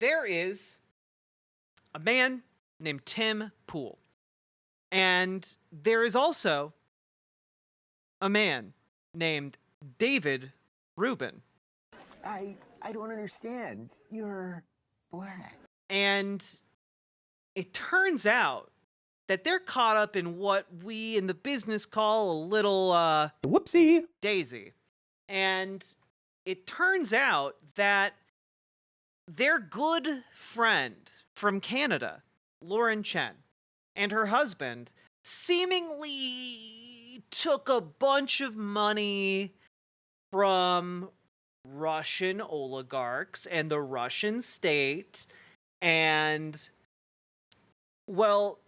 there is a man named Tim Pool. And there is also a man named David Rubin. I don't understand. You're black. And it turns out that they're caught up in what we in the business call a little whoopsie daisy. And it turns out that their good friend from Canada, Lauren Chen, and her husband seemingly took a bunch of money from Russian oligarchs and the Russian state. And, well,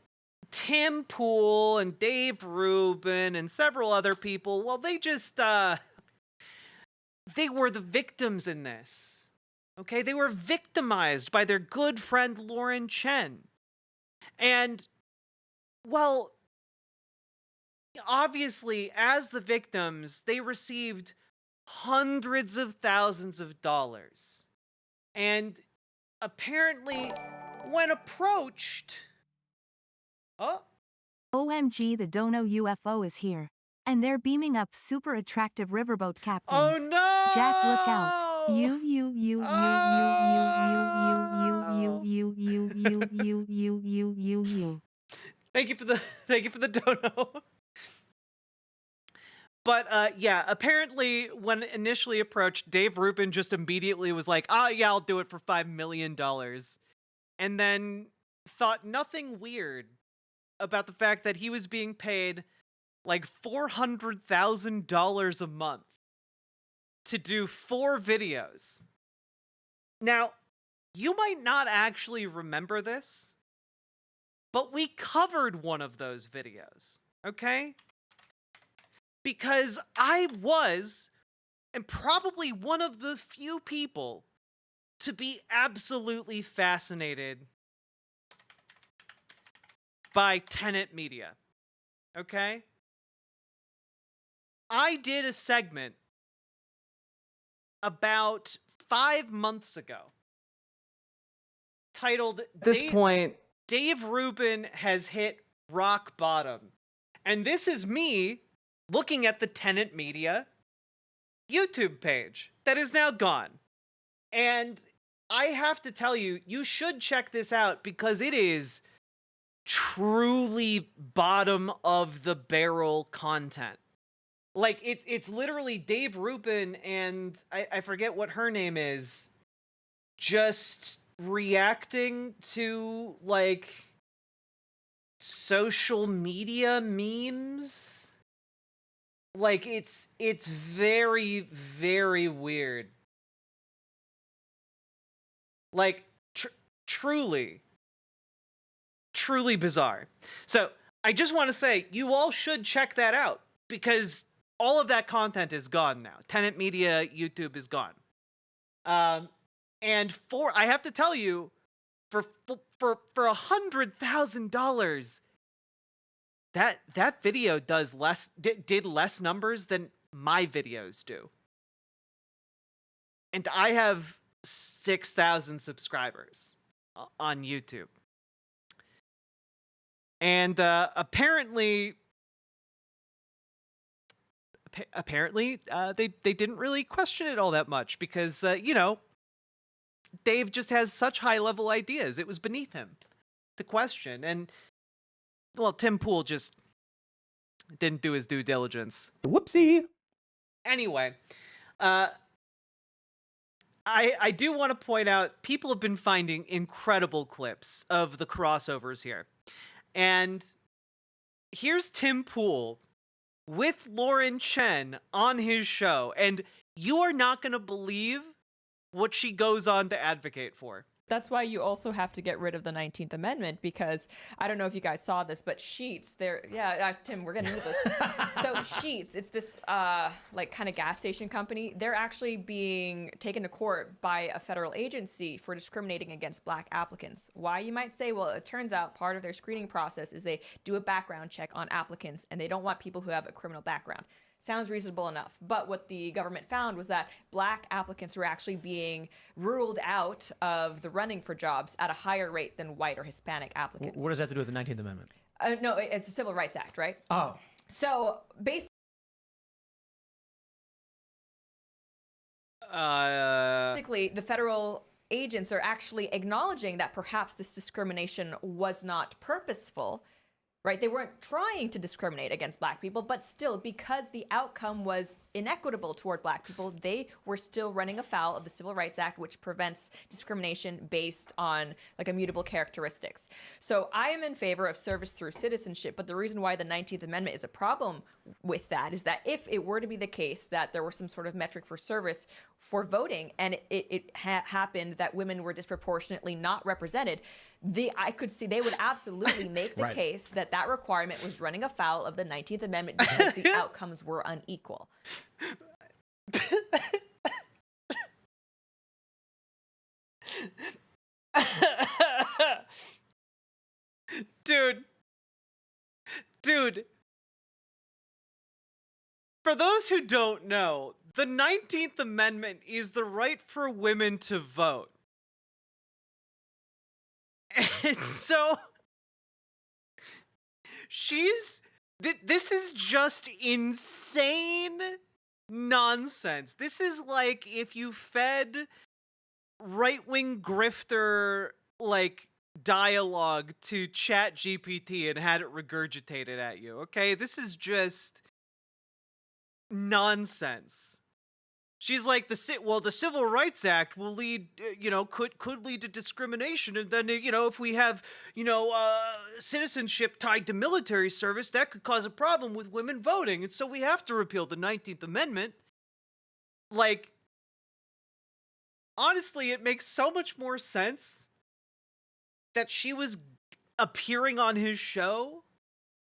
Tim Pool and Dave Rubin and several other people, well, they just, they were the victims in this. Okay, they were victimized by their good friend Lauren Chen. And, well, obviously, as the victims, they received hundreds of thousands of dollars. And apparently, when approached... Oh. OMG, the Dono UFO is here. And they're beaming up super attractive riverboat captains. Oh no! Jack, look out. You. Thank you for the dono. But yeah, apparently when initially approached, Dave Rubin just immediately was like, yeah, I'll do it for $5 million. And then thought nothing weird about the fact that he was being paid like $400,000 a month to do 4 videos. Now, you might not actually remember this, but we covered one of those videos, okay? Because I was, and probably one of the few people, to be absolutely fascinated by Tenet Media, okay? I did a segment about 5 months ago titled, at this point, Dave Rubin has hit rock bottom. And this is me looking at the Tenet Media YouTube page that is now gone. And I have to tell you, you should check this out because it is truly bottom of the barrel content. Like, it's literally Dave Rubin and I forget what her name is, just reacting to, like, social media memes. Like, it's very, very weird. Like, truly bizarre. So, I just want to say, you all should check that out because all of that content is gone now. Tenet Media YouTube is gone. And I have to tell you, for $100,000, that video did less numbers than my videos do. And I have 6,000 subscribers on YouTube. And apparently they didn't really question it all that much because, you know, Dave just has such high-level ideas. It was beneath him to question. And, well, Tim Pool just didn't do his due diligence. Whoopsie. Anyway, I do want to point out, people have been finding incredible clips of the crossovers here. And here's Tim Pool with Lauren Chen on his show. And you are not going to believe what she goes on to advocate for. That's why you also have to get rid of the 19th Amendment, because I don't know if you guys saw this, but Sheetz, Tim, we're getting into this. So Sheetz, it's this like kind of gas station company. They're actually being taken to court by a federal agency for discriminating against black applicants. Why, you might say? Well, it turns out part of their screening process is they do a background check on applicants, and they don't want people who have a criminal background. Sounds reasonable enough. But what the government found was that black applicants were actually being ruled out of the running for jobs at a higher rate than white or Hispanic applicants. What does that have to do with the 19th Amendment? No, it's the Civil Rights Act, right? Oh. So basically, the federal agents are actually acknowledging that perhaps this discrimination was not purposeful, right? They weren't trying to discriminate against black people, but still, because the outcome was inequitable toward black people, they were still running afoul of the Civil Rights Act, which prevents discrimination based on like immutable characteristics. So I am in favor of service through citizenship, but the reason why the 19th Amendment is a problem with that is that if it were to be the case that there was some sort of metric for service for voting and it happened that women were disproportionately not represented, I could see they would absolutely make the case that that requirement was running afoul of the 19th Amendment because the outcomes were unequal. Dude. For those who don't know, the 19th Amendment is the right for women to vote. And so this is just insane nonsense. This is like if you fed right-wing grifter like dialogue to ChatGPT and had it regurgitated at you. Okay, this is just nonsense. She's like, the Civil Rights Act will lead, could lead to discrimination, and then, if we have, citizenship tied to military service, that could cause a problem with women voting, and so we have to repeal the 19th Amendment. Like, honestly, it makes so much more sense that she was appearing on his show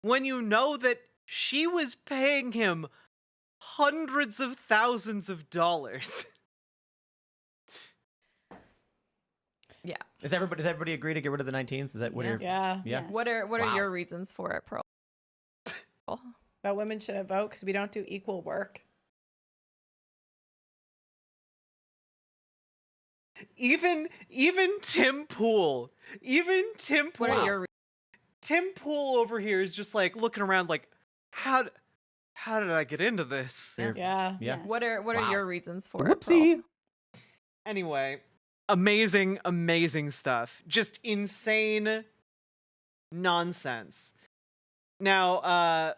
when you know that she was paying him hundreds of thousands of dollars. Yeah. Does everybody agree to get rid of the 19th? Is that what you're... Yeah. Yeah. What are your reasons for it, Pearl? That women shouldn't vote because we don't do equal work. Even Tim Pool. What are your Tim Pool over here is just like looking around like, how did I get into this? Yeah. Yeah. What are your reasons for Whoopsie. it, Pearl? Anyway, amazing stuff. Just insane nonsense. Now,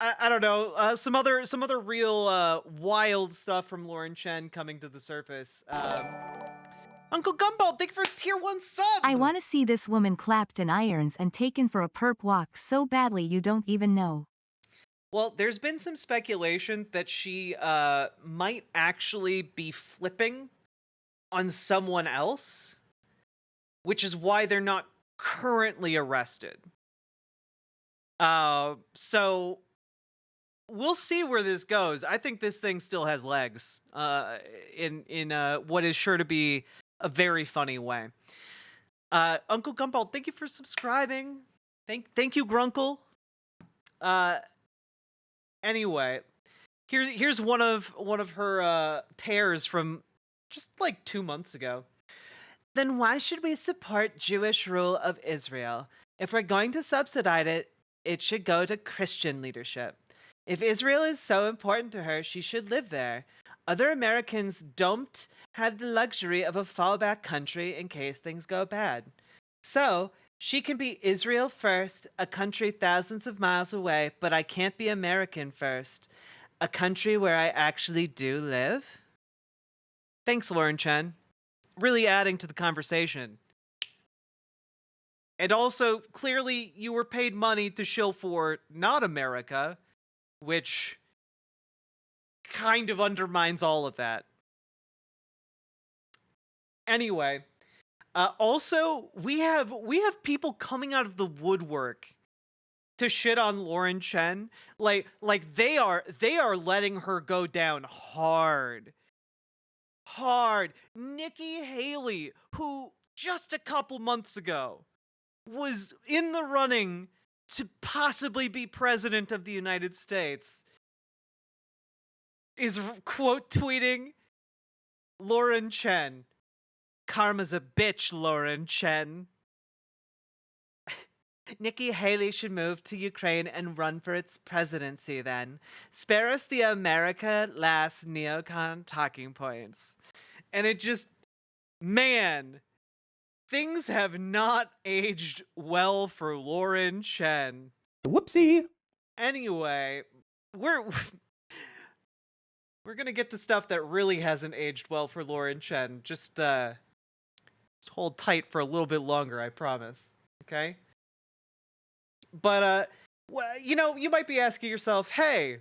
I don't know. Some other real wild stuff from Lauren Chen coming to the surface. Uncle Gumball, thank you for tier 1 sub. I want to see this woman clapped in irons and taken for a perp walk so badly you don't even know. Well, there's been some speculation that she might actually be flipping on someone else, which is why they're not currently arrested. So we'll see where this goes. I think this thing still has legs in what is sure to be a very funny way. Uncle Gumball, thank you for subscribing. Thank you, Grunkle. Anyway, here's one of her pairs from just like 2 months ago. Then why should we support Jewish rule of Israel? If we're going to subsidize it, it should go to Christian leadership. If Israel is so important to her, she should live there. Other Americans don't have the luxury of a fallback country in case things go bad. So, she can be Israel first, a country thousands of miles away, but I can't be American first, a country where I actually do live? Thanks, Lauren Chen. Really adding to the conversation. And also, clearly, you were paid money to shill for not America, which kind of undermines all of that. Anyway, also we have people coming out of the woodwork to shit on Lauren Chen. Like they are letting her go down hard. Nikki Haley, who just a couple months ago was in the running to possibly be president of the United States is quote tweeting Lauren Chen. Karma's a bitch, Lauren Chen. Nikki Haley should move to Ukraine and run for its presidency then. Spare us the America last neocon talking points. And it just, man, things have not aged well for Lauren Chen. Whoopsie. Anyway, we're gonna get to stuff that really hasn't aged well for Lauren Chen. Just hold tight for a little bit longer, I promise. Okay? But well, you know, you might be asking yourself, hey,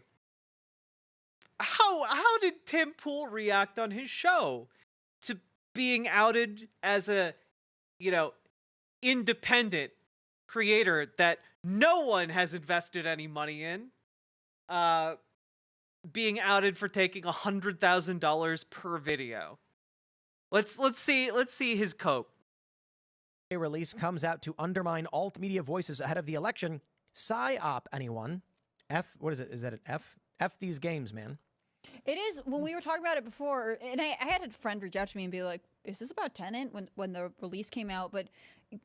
how did Tim Pool react on his show to being outed as a, you know, independent creator that no one has invested any money in, being outed for taking $100,000 per video? Let's see his cope. A release comes out to undermine alt media voices ahead of the election. Psyop, anyone? What is it? Is that an F? F these games, man. It is. When we were talking about it before, and I had a friend reach out to me and be like, is this about Tenet when the release came out? But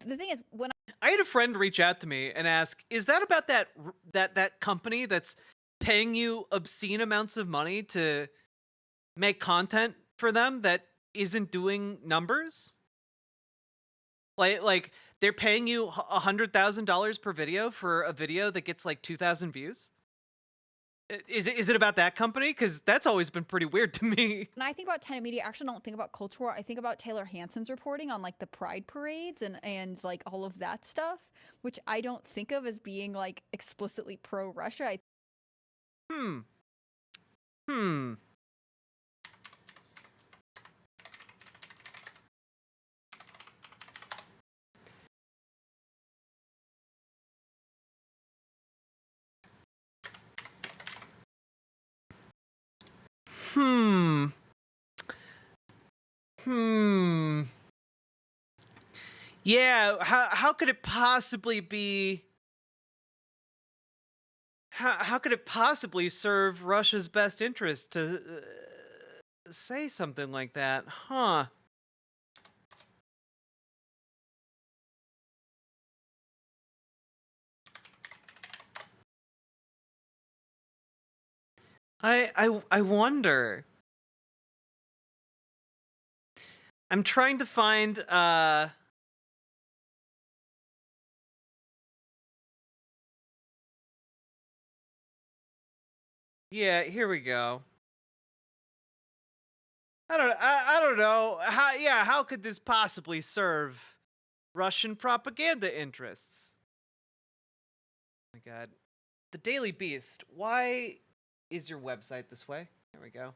the thing is, when I had a friend reach out to me and ask, is that about that company that's paying you obscene amounts of money to make content for them that isn't doing numbers? Like they're paying you $100,000 per video for a video that gets like 2,000 views? Is it about that company? Because that's always been pretty weird to me. I think about Tenet Media, I actually don't think about culture war. I think about Taylor Hanson's reporting on like the pride parades and like all of that stuff, which I don't think of as being like explicitly pro-Russia. Yeah, how could it possibly be... How could it possibly serve Russia's best interest to say something like that? Huh. I wonder. I'm trying to find yeah, here we go. I don't know. How could this possibly serve Russian propaganda interests? Oh my god. The Daily Beast. Why is your website this way? There we go.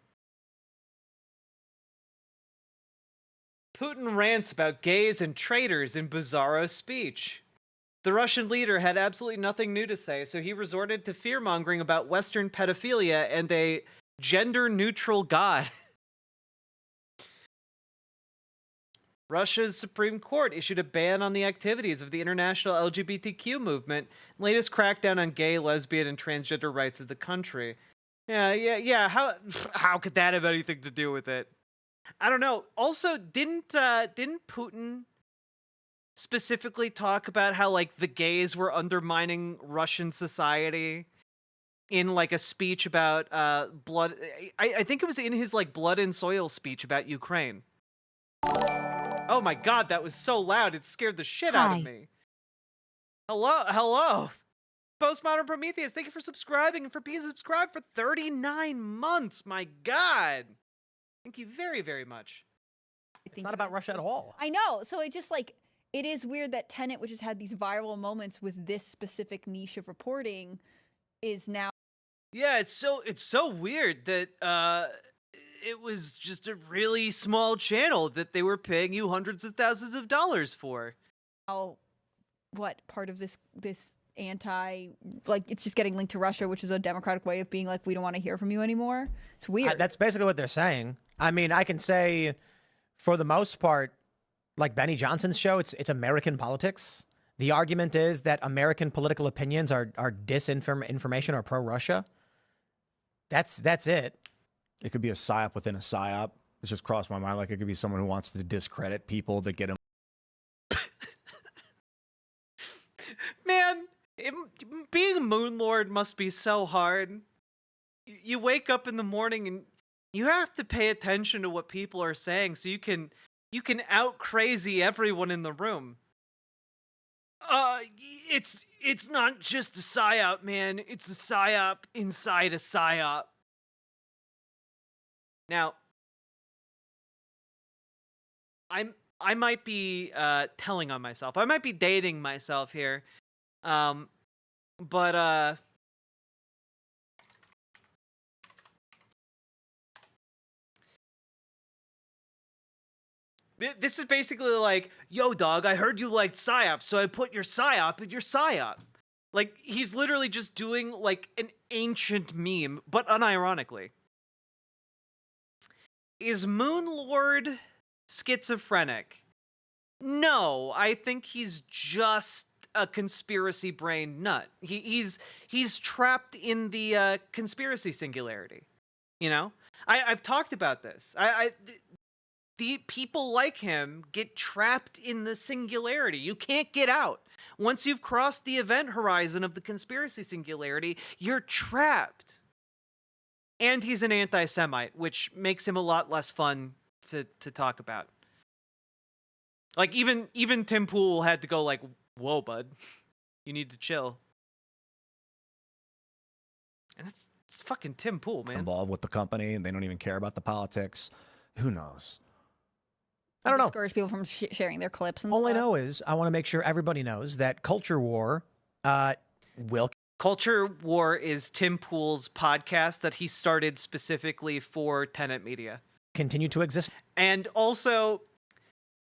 Putin rants about gays and traitors in bizarro speech. The Russian leader had absolutely nothing new to say, so he resorted to fear-mongering about Western pedophilia and a gender-neutral god. Russia's Supreme Court issued a ban on the activities of the international LGBTQ movement, latest crackdown on gay, lesbian, and transgender rights of the country. Yeah. How could that have anything to do with it? I don't know. Also, didn't Putin specifically talk about how like the gays were undermining Russian society in like a speech about blood? I think it was in his like blood and soil speech about Ukraine. Oh my god, that was so loud, it scared the shit out of me. Hello. Postmodern Prometheus, thank you for subscribing and for being subscribed for 39 months. My god. Thank you very, very much. It's not about Russia at all. I know. So it just like, it is weird that Tenet, which has had these viral moments with this specific niche of reporting, is now. Yeah, it's so weird that it was just a really small channel that they were paying you hundreds of thousands of dollars for. Oh, what part of this anti, like, it's just getting linked to Russia, which is a democratic way of being like, we don't want to hear from you anymore. It's weird. That's basically what they're saying. I mean, I can say, for the most part, like Benny Johnson's show, it's American politics. The argument is that American political opinions are disinformation or pro-Russia. That's it. It could be a psyop within a psyop. It's just crossed my mind. Like it could be someone who wants to discredit people that get them. Man, being a Moon Lord must be so hard. You wake up in the morning and you have to pay attention to what people are saying so you can out crazy everyone in the room. It's not just a psyop, man. It's a psyop inside a psyop. Now, I might be telling on myself. I might be dating myself here. But this is basically like, yo, dog, I heard you liked psyop, so I put your psyop in your psyop. Like, he's literally just doing, like, an ancient meme, but unironically. Is Moon Lord schizophrenic? No, I think he's just a conspiracy brain nut. He's trapped in the conspiracy singularity. You know? I've talked about this. The people like him get trapped in the singularity. You can't get out. Once you've crossed the event horizon of the conspiracy singularity, you're trapped. And he's an anti-Semite, which makes him a lot less fun to talk about. Like, even Tim Pool had to go like, whoa, bud. You need to chill. And it's fucking Tim Pool, man. Involved with the company and they don't even care about the politics. Who knows? I don't know. Discourage people from sharing their clips and All I stuff. know is I want to make sure everybody knows that Culture War will Culture War is Tim Pool's podcast that he started specifically for Tenet Media. continue to exist. And also,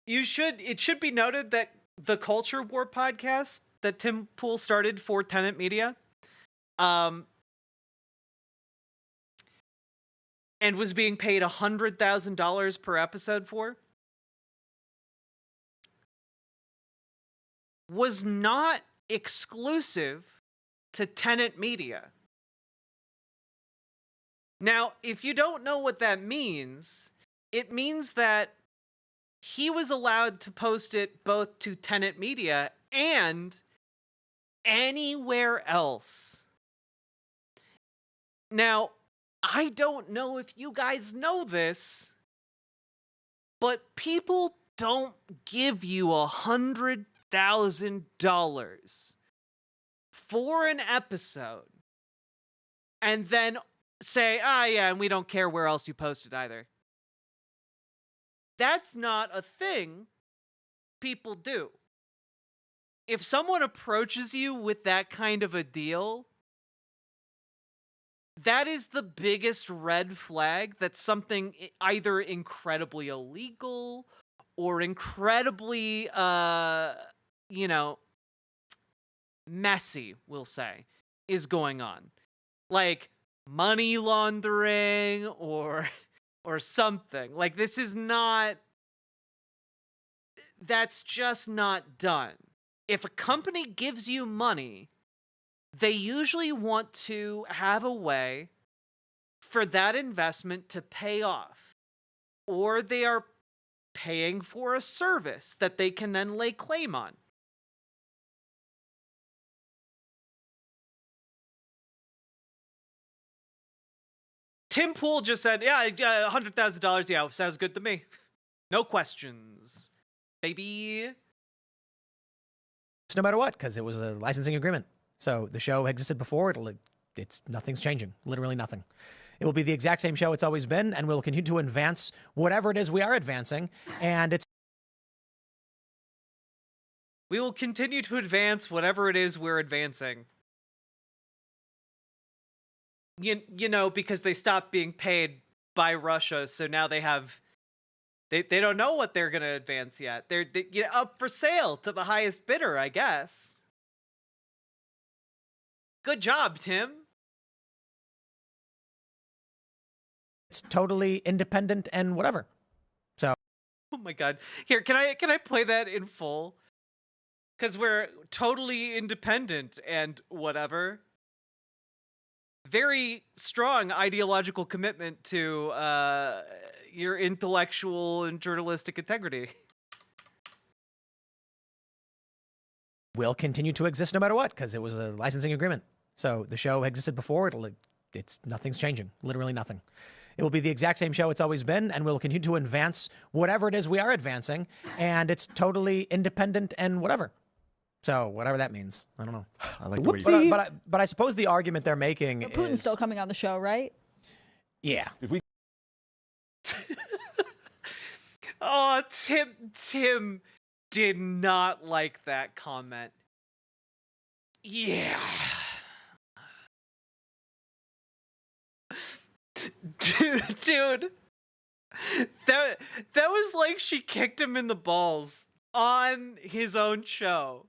it should be noted that the Culture War podcast that Tim Pool started for Tenet Media, and was being paid $100,000 per episode for, was not exclusive to Tenet Media. Now, if you don't know what that means, it means that he was allowed to post it both to Tenet Media and anywhere else. Now, I don't know if you guys know this, but people don't give you $100,000 for an episode and then say, yeah, and we don't care where else you post it either. That's not a thing people do. If someone approaches you with that kind of a deal, that is the biggest red flag that something either incredibly illegal or incredibly, messy, we'll say, is going on. Like money laundering or something. Like, this is not... That's just not done. If a company gives you money, they usually want to have a way for that investment to pay off. Or they are paying for a service that they can then lay claim on. Tim Pool just said, yeah, $100,000, yeah, sounds good to me. No questions, baby. No matter what, because it was a licensing agreement. So the show existed before. Nothing's changing. Literally nothing. It will be the exact same show it's always been, and we'll continue to advance whatever it is we are advancing. And we will continue to advance whatever it is we're advancing. You know, because they stopped being paid by Russia, so now they don't know what they're going to advance yet. They're up for sale to the highest bidder, I guess. Good job, Tim. it's totally independent and whatever. So, Oh my god. Here, can I play that in full? because we're totally independent and whatever. Very strong ideological commitment to your intellectual and journalistic integrity. Will continue to exist no matter what because it was a licensing agreement. So the show existed before. It's nothing's changing. Literally nothing. It will be the exact same show it's always been, and we'll continue to advance whatever it is we are advancing, and it's totally independent and whatever. So whatever that means, I don't know. I like the way you But I suppose the argument they're making But Putin's is still coming on the show, right? yeah. If we Oh, Tim did not like that comment. Yeah. Dude. That was like she kicked him in the balls on his own show.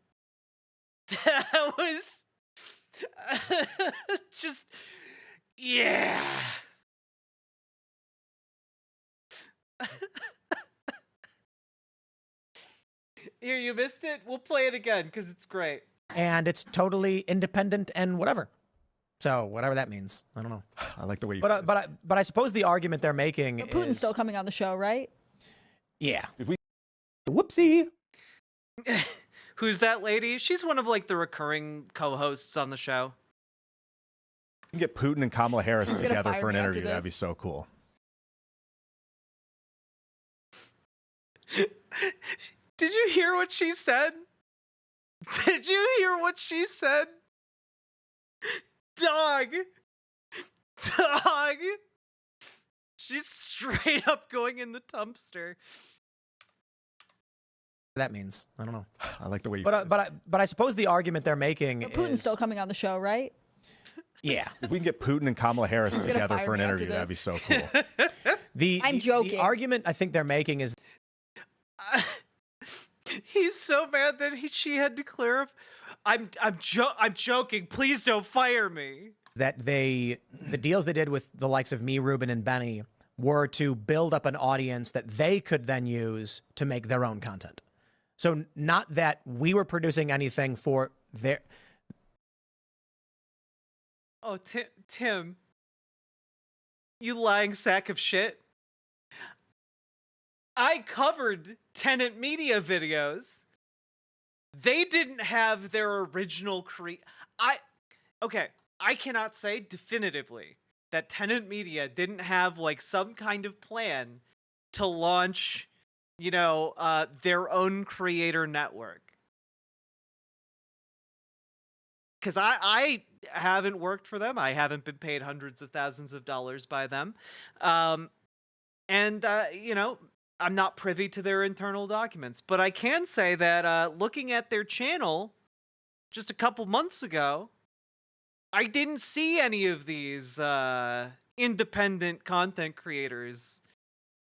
That was just yeah. Here, you missed it? We'll play it again because it's great. And it's totally independent and whatever. So whatever that means, I don't know. I like the way you But I suppose the argument they're making But Putin's is still coming on the show, right? yeah. If we Whoopsie. Who's that lady? She's one of like the recurring co-hosts on the show. can get Putin and Kamala Harris gonna together fire for an me after interview, that'd be this. so cool. Did you hear what she said? Did you hear what she said? Dog. She's straight up going in the dumpster. That means I don't know. I like the way you But I suppose the argument they're making But Putin's is still coming on the show, right? yeah. If we can get Putin and Kamala Harris gonna together fire for an me after interview, that'd be this. so cool. I'm joking. The argument I think they're making is He's so mad that she had to clarify. I'm joking. Please don't fire me. that the deals they did with the likes of me, Ruben, and Benny were to build up an audience that they could then use to make their own content. So not that we were producing anything for their. Oh, Tim, you lying sack of shit. I covered Tenet Media videos. They didn't have their original okay, I cannot say definitively that Tenet Media didn't have like some kind of plan to launch, their own creator network. Because I haven't worked for them. I haven't been paid hundreds of thousands of dollars by them. I'm not privy to their internal documents. But I can say that looking at their channel just a couple months ago, I didn't see any of these independent content creators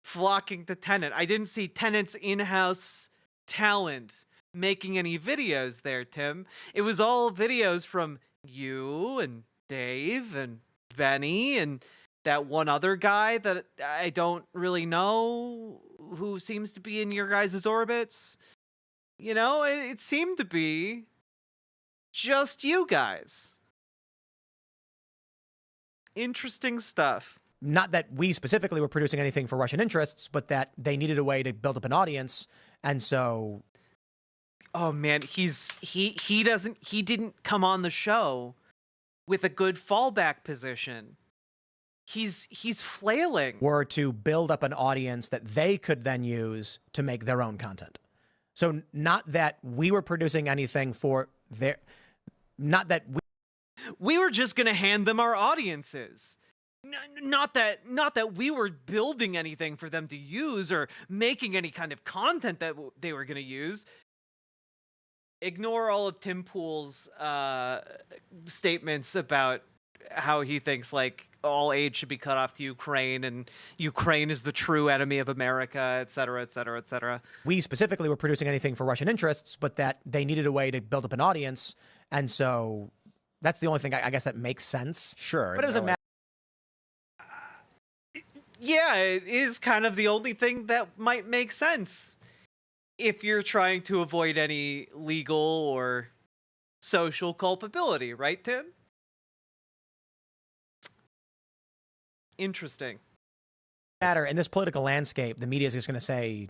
flocking to Tenet. I didn't see Tenet's in-house talent making any videos there, Tim. It was all videos from you and Dave and Benny and that one other guy that I don't really know who seems to be in your guys' orbits. It seemed to be just you guys. Interesting stuff. Not that we specifically were producing anything for Russian interests, but that they needed a way to build up an audience, and so. Oh man, he didn't come on the show with a good fallback position. He's flailing. Were to build up an audience that they could then use to make their own content. So not that we were producing anything for their. Not that we were just gonna hand them our audiences. Not that we were building anything for them to use or making any kind of content that they were gonna use. Ignore all of Tim Pool's statements about how he thinks like all aid should be cut off to Ukraine and Ukraine is the true enemy of America, et cetera, et cetera, et cetera. We specifically were producing anything for Russian interests, but that they needed a way to build up an audience, and so that's the only thing I guess that makes sense. Sure. But it doesn't matter. Yeah, it is kind of the only thing that might make sense. if you're trying to avoid any legal or social culpability, right, Tim? Interesting. Matter in this political landscape, the media is just going to say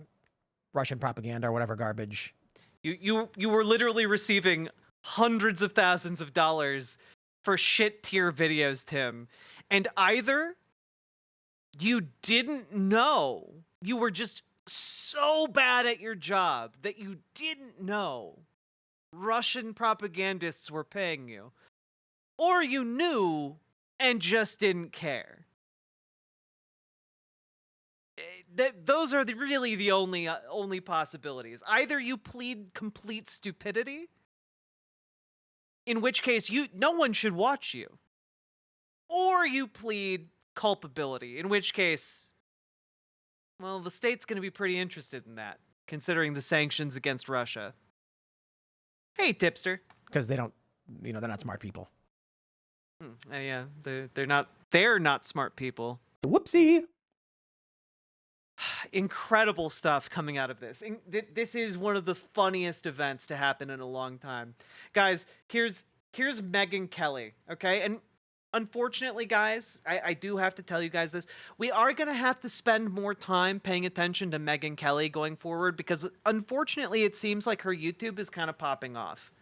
Russian propaganda or whatever garbage. You were literally receiving hundreds of thousands of dollars for shit tier videos, Tim. And either you didn't know, you were just so bad at your job that you didn't know Russian propagandists were paying you, or you knew and just didn't care. Those are really the only possibilities. Either you plead complete stupidity, in which case no one should watch you, or you plead culpability, in which case, well, the state's going to be pretty interested in that, considering the sanctions against Russia. Hey, tipster. Because they don't, they're not smart people. Yeah, they're not smart people. Whoopsie. Incredible stuff coming out of this. This is one of the funniest events to happen in a long time. Guys, here's Megyn Kelly, okay? And unfortunately, guys, I do have to tell you guys this. We are going to have to spend more time paying attention to Megyn Kelly going forward because, unfortunately, it seems like her YouTube is kind of popping off.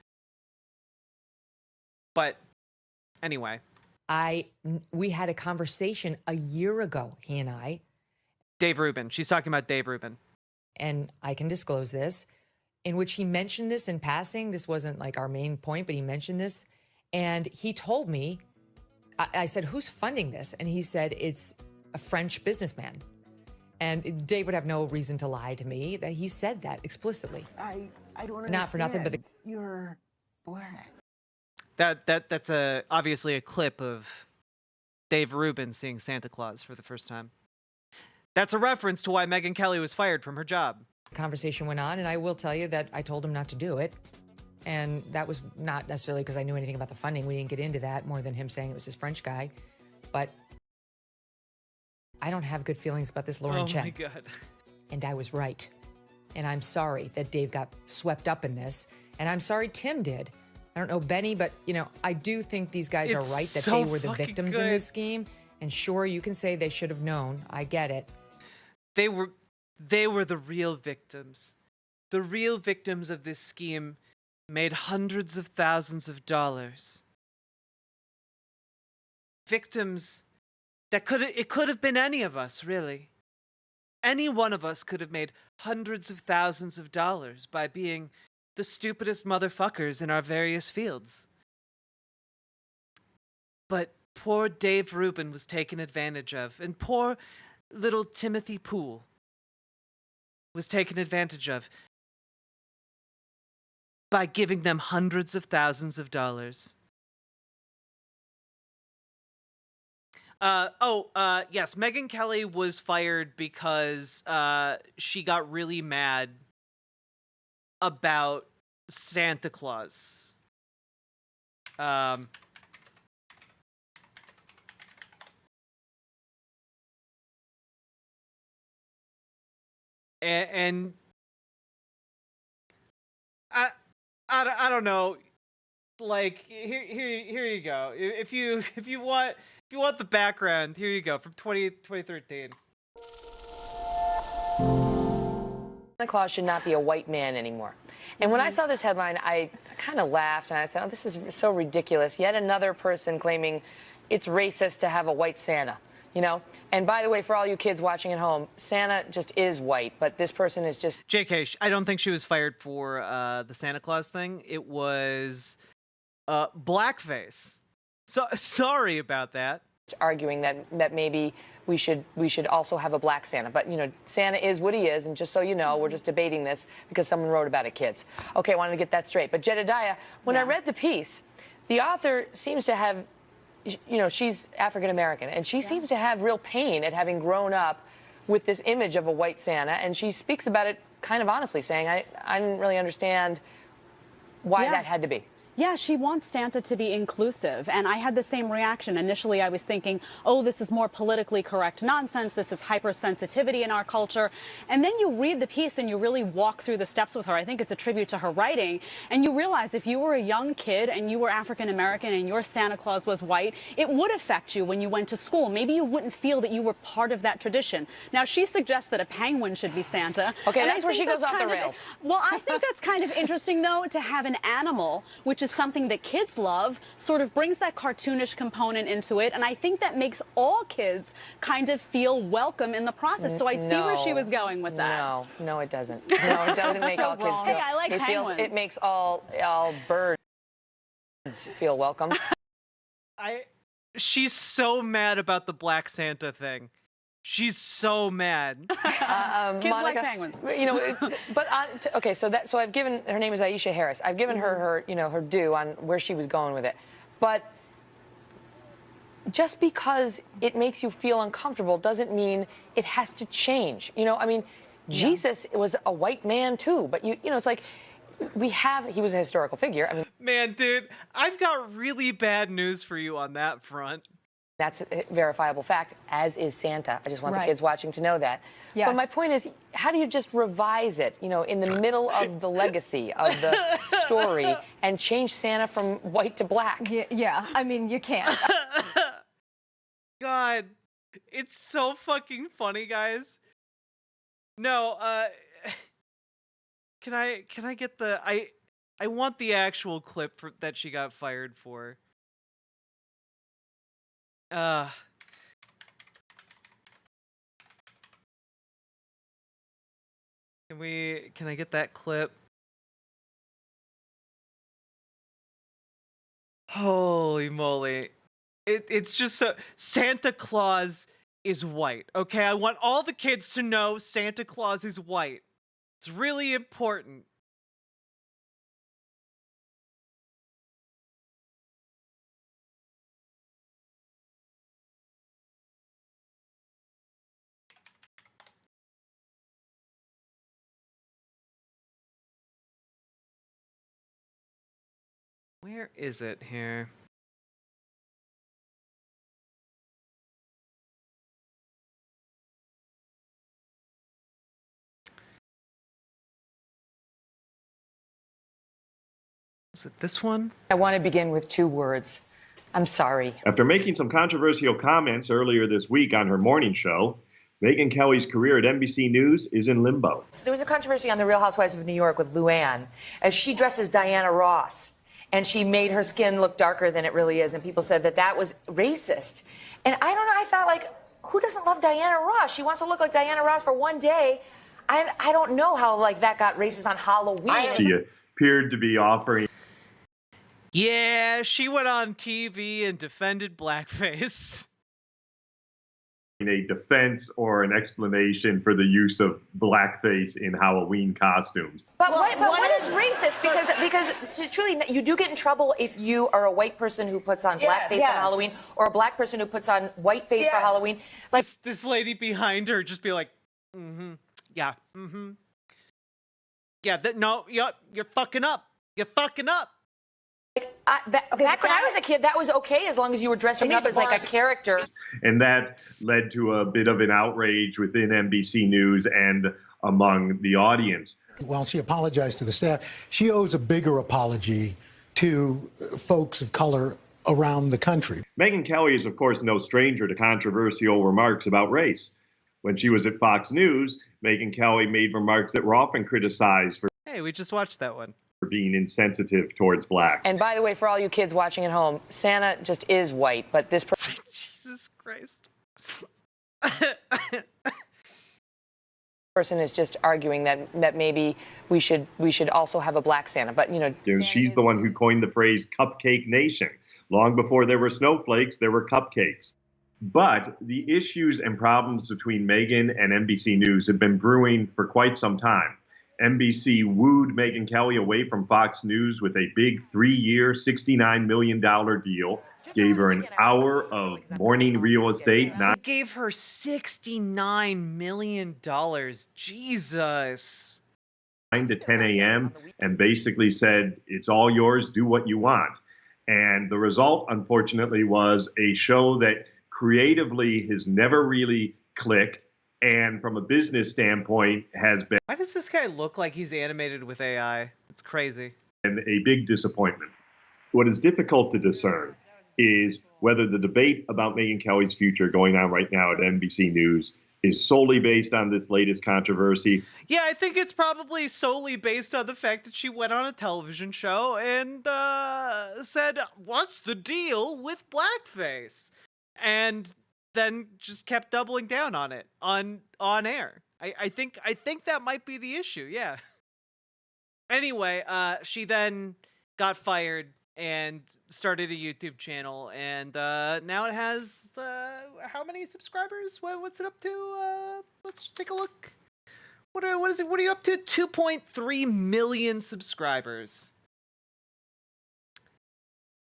But anyway. We had a conversation a year ago, he and I. Dave Rubin. She's talking about Dave Rubin. And I can disclose this, in which he mentioned this in passing. This wasn't like our main point, but he mentioned this. And he told me, I said, who's funding this? And he said, it's a French businessman. And Dave would have no reason to lie to me that he said that explicitly. I don't understand. Not for nothing, but you're black. That's obviously a clip of Dave Rubin seeing Santa Claus for the first time. That's a reference to why Megyn Kelly was fired from her job. Conversation went on, and I will tell you that I told him not to do it. And that was not necessarily because I knew anything about the funding. We didn't get into that more than him saying it was his French guy. But I don't have good feelings about this Lauren Chen. Oh, my God. And I was right. And I'm sorry that Dave got swept up in this. And I'm sorry Tim did. I don't know Benny, but, I do think these guys are right that they were the victims in this scheme. And sure, you can say they should have known. I get it. They were the real victims. The real victims of this scheme made hundreds of thousands of dollars. Victims that it could have been any of us, really. Any one of us could have made hundreds of thousands of dollars by being the stupidest motherfuckers in our various fields. But poor Dave Rubin was taken advantage of, and poor little Timothy Poole was taken advantage of by giving them hundreds of thousands of dollars. Yes, Megyn Kelly was fired because she got really mad about Santa Claus. And I don't know. Like here you go. If you want the background, here you go from 2013. Santa Claus should not be a white man anymore. And when I saw this headline, I kind of laughed and I said, oh, this is so ridiculous. Yet another person claiming it's racist to have a white Santa. And by the way, for all you kids watching at home, Santa just is white, but this person is just... JK, I don't think she was fired for the Santa Claus thing. It was blackface. So sorry about that. Arguing that maybe we should also have a black Santa. But, Santa is what he is, and just so you know, we're just debating this because someone wrote about it, kids. Okay, I wanted to get that straight. But Jedediah, when I read the piece, the author seems to have... she's African-American, and she seems to have real pain at having grown up with this image of a white Santa, and she speaks about it kind of honestly, saying, I didn't really understand why that had to be. Yeah, she wants Santa to be inclusive. And I had the same reaction. Initially, I was thinking, oh, this is more politically correct nonsense. This is hypersensitivity in our culture. And then you read the piece and you really walk through the steps with her. I think it's a tribute to her writing. And you realize if you were a young kid and you were African American and your Santa Claus was white, it would affect you when you went to school. Maybe you wouldn't feel that you were part of that tradition. Now, she suggests that a penguin should be Santa. Okay, and that's where she goes off the rails. Well, I think that's kind of interesting, though, to have an animal, which is something that kids love, sort of brings that cartoonish component into it. And I think that makes all kids kind of feel welcome in the process. So I see where she was going with that. No, it doesn't. No, it doesn't make all kids feel. Hey, I like penguins. It makes all birds feel welcome. She's so mad about the Black Santa thing. She's so mad. Kids Monica, like penguins. You know, but okay, so I've given her name is Aisha Harris. I've given her her due on where she was going with it, but just because it makes you feel uncomfortable doesn't mean it has to change. You know, I mean, Jesus was a white man too, but you know, it's like he was a historical figure. I mean, man, dude, I've got really bad news for you on that front. That's a verifiable fact, as is Santa. I just want the kids watching to know that. Yes. But my point is, how do you just revise it, you know, in the middle of the legacy of the story and change Santa from white to black? Yeah, I mean, you can't. God, it's so fucking funny, guys. No, can I get the I want the actual clip that she got fired for. Can I get that clip? Holy moly. It's just so Santa Claus is white. Okay, I want all the kids to know Santa Claus is white. It's really important. Where is it here? Is it this one? I want to begin with 2 words. I'm sorry. After making some controversial comments earlier this week on her morning show, Megyn Kelly's career at NBC News is in limbo. So there was a controversy on The Real Housewives of New York with Luann, as she dresses Diana Ross, and she made her skin look darker than it really is, and people said that that was racist. And I don't know, I thought, like, who doesn't love Diana Ross? She wants to look like Diana Ross for one day. I don't know how, like, that got racist on Halloween. She appeared to be offering Yeah, she went on TV and defended blackface. a defense or an explanation for the use of blackface in Halloween costumes. But what is racist? Because truly, you do get in trouble if you are a white person who puts on blackface on Halloween, or a black person who puts on whiteface for Halloween. Like this lady behind her just be like, yeah, yeah, no, you're fucking up. You're fucking up. Back when I was a kid, that was okay as long as you were dressing up as like a character. And that led to a bit of an outrage within NBC News and among the audience. While she apologized to the staff, she owes a bigger apology to folks of color around the country. Megyn Kelly is, of course, no stranger to controversial remarks about race. When she was at Fox News, Megyn Kelly made remarks that were often criticized for Hey, we just watched that one. being insensitive towards blacks. And by the way, for all you kids watching at home, Santa just is white, but this Jesus Christ. person is just arguing that maybe we should also have a black Santa. But, you know, she's the one who coined the phrase Cupcake Nation. Long before there were snowflakes, there were cupcakes. But the issues and problems between Megyn and NBC News have been brewing for quite some time. NBC wooed Megyn Kelly away from Fox News with a big 3-year, $69 million deal. Gave her an hour of morning real estate. Gave her $69 million. Jesus. 9 to 10 a.m. and basically said, it's all yours, do what you want. And the result, unfortunately, was a show that creatively has never really clicked, and from a business standpoint has been Why does this guy look like he's animated with AI? It's crazy. a big disappointment. What is difficult to discern is whether the debate about Megyn Kelly's future going on right now at NBC News is solely based on this latest controversy. Yeah, I think it's probably solely based on the fact that she went on a television show and said, "What's the deal with blackface?" And then just kept doubling down on it on air. I think that might be the issue. Yeah. Anyway, she then got fired and started a YouTube channel, and now it has how many subscribers? What's it up to? Let's just take a look. What is it? What are you up to? 2.3 million subscribers.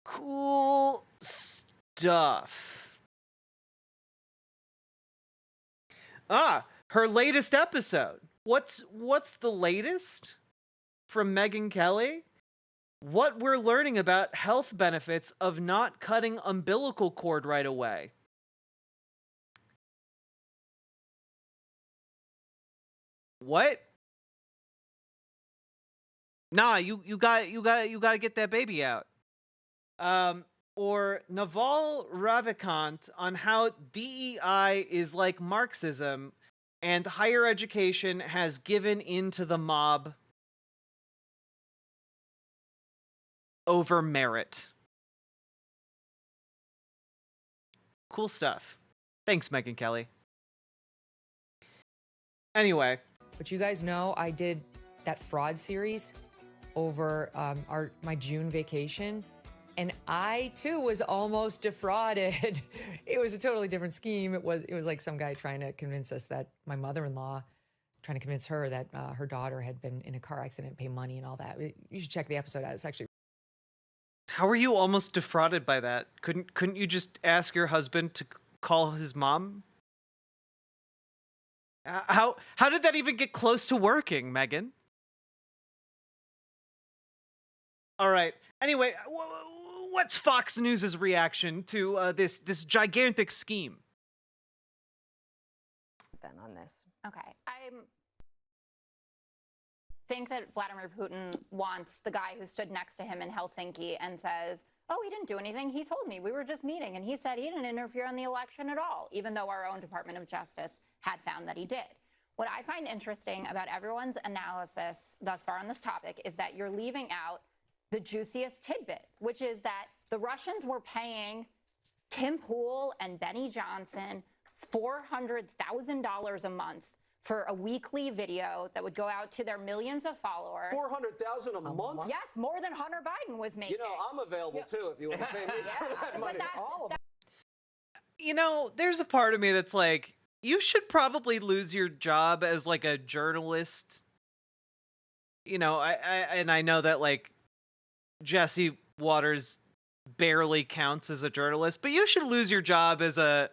Cool stuff. Her latest episode. What's the latest from Megyn Kelly? What we're learning about health benefits of not cutting umbilical cord right away. What? Nah, you got to get that baby out. Or Naval Ravikant on how DEI is like Marxism and higher education has given in to the mob over merit. Cool stuff. Thanks, Megyn Kelly. Anyway. But you guys know I did that fraud series over my June vacation, and I too was almost defrauded. It was a totally different scheme. It was like some guy trying to convince us that my mother-in-law, trying to convince her that her daughter had been in a car accident and pay money and all that. You should check the episode out. It's actually. How were you almost defrauded by that? Couldn't you just ask your husband to call his mom? How did that even get close to working, Megyn? All right. Anyway, what's Fox News' reaction to this gigantic scheme? Then on this. Okay. I think that Vladimir Putin wants the guy who stood next to him in Helsinki and says, "Oh, he didn't do anything. He told me we were just meeting, and he said he didn't interfere in the election at all," even though our own Department of Justice had found that he did. What I find interesting about everyone's analysis thus far on this topic is that you're leaving out the juiciest tidbit, which is that the Russians were paying Tim Pool and Benny Johnson $400,000 a month for a weekly video that would go out to their millions of followers. $400,000 a month? Yes, more than Hunter Biden was making. You know, I'm available too if you want to pay me for that money. You know, there's a part of me that's like, you should probably lose your job as like a journalist. You know, I know that like Jesse Waters barely counts as a journalist, but you should lose your job as a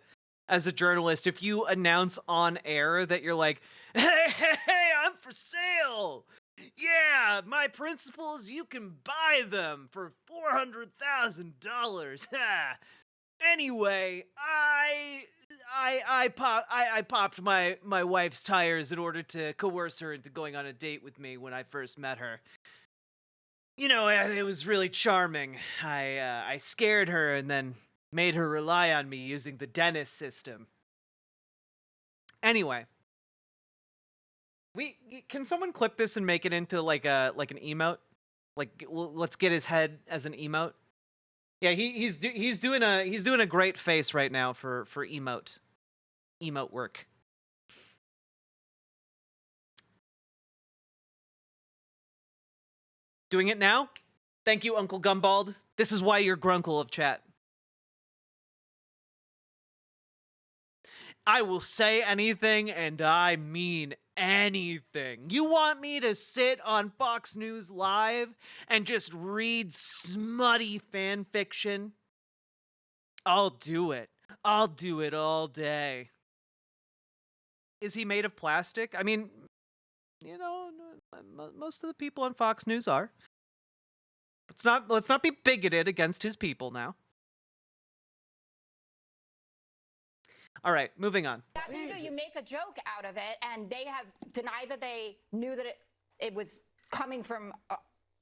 journalist if you announce on air that you're like, hey, I'm for sale. Yeah, my principles, you can buy them for $400,000. Anyway, I popped my wife's tires in order to coerce her into going on a date with me when I first met her. You know, it was really charming. I scared her and then made her rely on me using the dentist system. Anyway, can someone clip this and make it into like an emote? Like, let's get his head as an emote. Yeah, he's doing a great face right now for emote work. Doing it now? Thank you, Uncle Gumbald. This is why you're Grunkle of chat. I will say anything, and I mean anything. You want me to sit on Fox News Live and just read smutty fan fiction? I'll do it. I'll do it all day. Is he made of plastic? I mean, you know, most of the people on Fox News are. Let's not be bigoted against his people now. All right, moving on. That's true. You make a joke out of it, and they have denied that they knew that it was coming from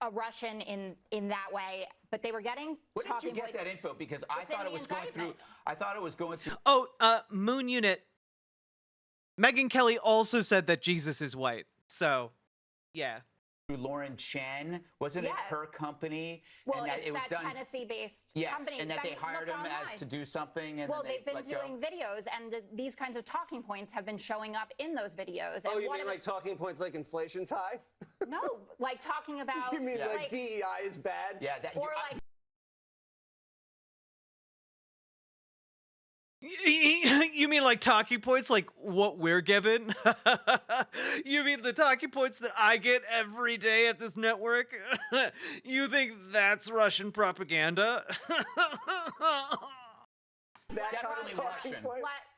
a Russian in that way, but they were getting. Where did you get that info? Because I thought it was going through. I thought it was going through. Oh, Moon Unit. Megyn Kelly also said that Jesus is white. So, yeah. Lauren Chen, wasn't it her company? Well, and that it's it was that done, Tennessee-based yes, company. and that I they mean, hired look him online. as to do something. And Well, then they've been let doing go. videos, and these kinds of talking points have been showing up in those videos. Oh, and you one mean of like talking points like inflation's high? No, like talking about. You mean like like DEI is bad? Yeah, that. Or like. You mean like talking points like what we're given? You mean the talking points that I get every day at this network? You think that's Russian propaganda? Definitely Russian.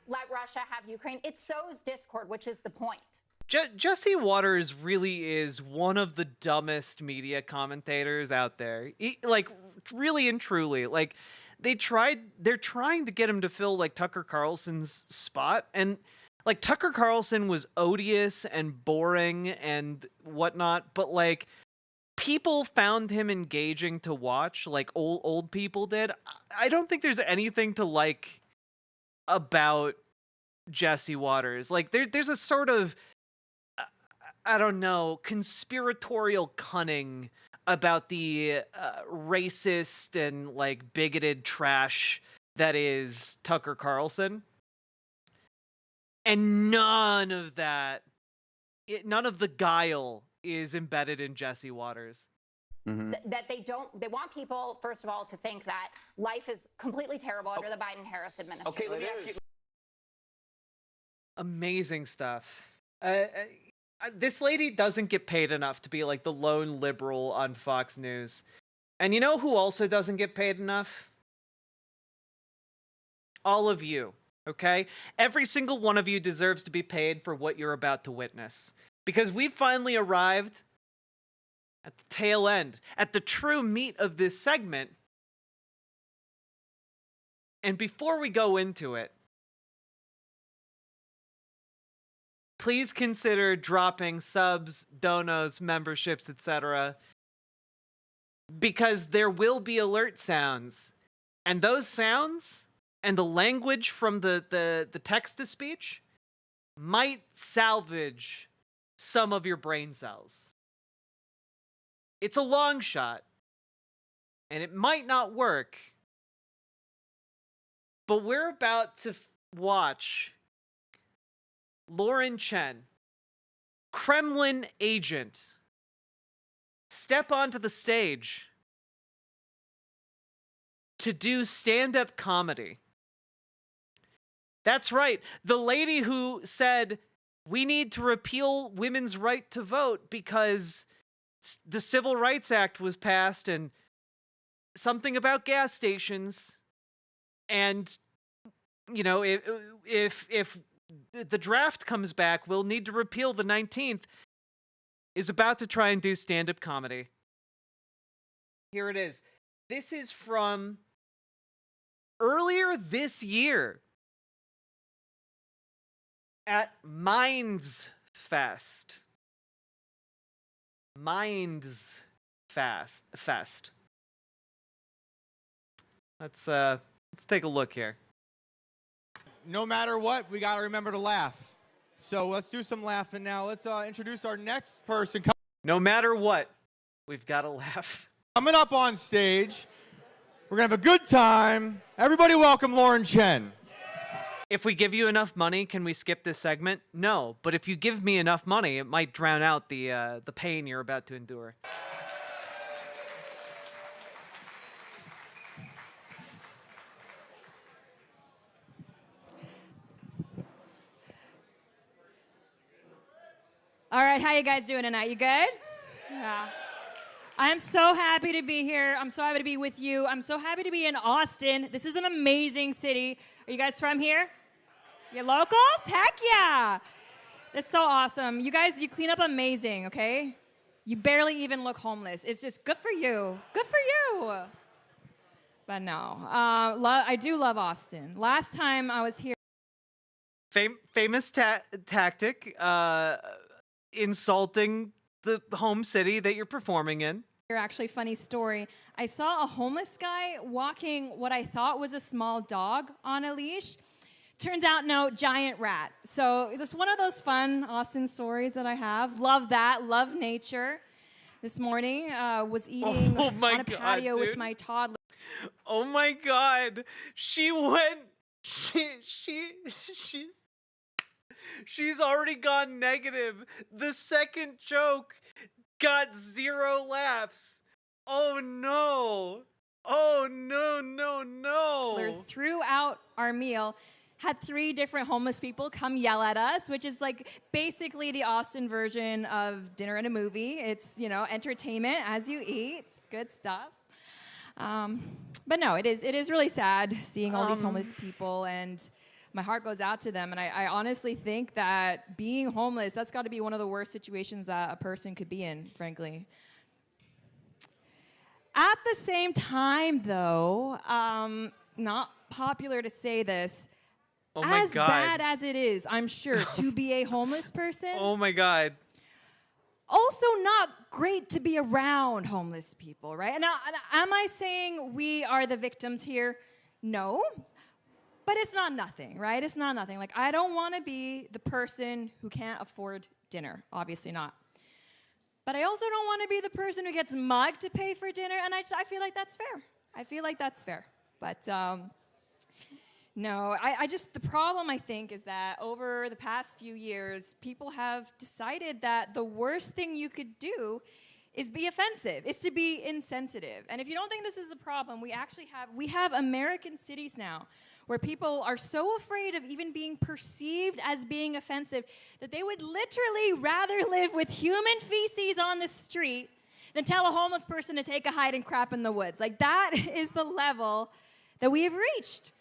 Let Russia have Ukraine. It sows discord, which is the point. Jesse Waters really is one of the dumbest media commentators out there. Like, really and truly, like, they're trying to get him to fill like Tucker Carlson's spot, and like Tucker Carlson was odious and boring and whatnot, but like people found him engaging to watch, like old people did. I don't think there's anything to like about Jesse Waters. Like there's a sort of I don't know, conspiratorial cunning about the racist and like bigoted trash that is Tucker Carlson. And none of the guile is embedded in Jesse Waters. Mm-hmm. That they want people, first of all, to think that life is completely terrible under the Biden-Harris administration. Okay, let me ask you. Amazing stuff. This lady doesn't get paid enough to be like the lone liberal on Fox News. And you know who also doesn't get paid enough? All of you, okay? Every single one of you deserves to be paid for what you're about to witness. Because we've finally arrived at the tail end, at the true meat of this segment. And before we go into it, please consider dropping subs, donos, memberships, etc. Because there will be alert sounds. And those sounds and the language from the text-to-speech might salvage some of your brain cells. It's a long shot. And it might not work. But we're about to watch Lauren Chen, Kremlin agent, step onto the stage to do stand-up comedy. That's right. The lady who said we need to repeal women's right to vote because the Civil Rights Act was passed and something about gas stations, and you know, if the draft comes back, we'll need to repeal the 19th, is about to try and do stand-up comedy. Here it is. This is from earlier this year at Minds Fest. Minds Fest. Let's take a look here. No matter what, we got to remember to laugh. So let's do some laughing now. Let's introduce our next person. No matter what, we've got to laugh. Coming up on stage, we're going to have a good time. Everybody welcome Lauren Chen. If we give you enough money, can we skip this segment? No, but if you give me enough money, it might drown out the pain you're about to endure. All right, how you guys doing tonight? You good? Yeah. I'm so happy to be here. I'm so happy to be with you. I'm so happy to be in Austin. This is an amazing city. Are you guys from here? You locals? Heck yeah. That's so awesome. You guys, you clean up amazing, okay? You barely even look homeless. It's just good for you. Good for you. But no, I do love Austin. Last time I was here. Famous tactic, insulting the home city that you're performing in. Actually, funny story. I saw a homeless guy walking what I thought was a small dog on a leash. Turns out, no, giant rat. So it's one of those fun Austin stories that I have. Love that. Love nature. This morning, was eating on a patio with my toddler. Oh my God. She's already gone negative. The second joke got 0 laughs. Oh no. Oh no. Throughout our meal, had 3 different homeless people come yell at us, which is like basically the Austin version of dinner and a movie. It's, you know, entertainment as you eat. It's good stuff. But no, it is really sad seeing all these homeless people, and my heart goes out to them. And I honestly think that being homeless, that's got to be one of the worst situations that a person could be in, frankly. At the same time, though, not popular to say this, Oh my as God. bad as it is, I'm sure, to be a homeless person. Oh my God. Also not great to be around homeless people, right? Now, am I saying we are the victims here? No. But it's not nothing, right? It's not nothing. Like, I don't want to be the person who can't afford dinner. Obviously not. But I also don't want to be the person who gets mugged to pay for dinner, and I feel like that's fair. I feel like that's fair. But, no, I just, the problem, I think, is that over the past few years, people have decided that the worst thing you could do is be offensive, is to be insensitive. And if you don't think this is a problem, we have American cities now where people are so afraid of even being perceived as being offensive that they would literally rather live with human feces on the street than tell a homeless person to take a hide and crap in the woods. Like, that is the level that we have reached.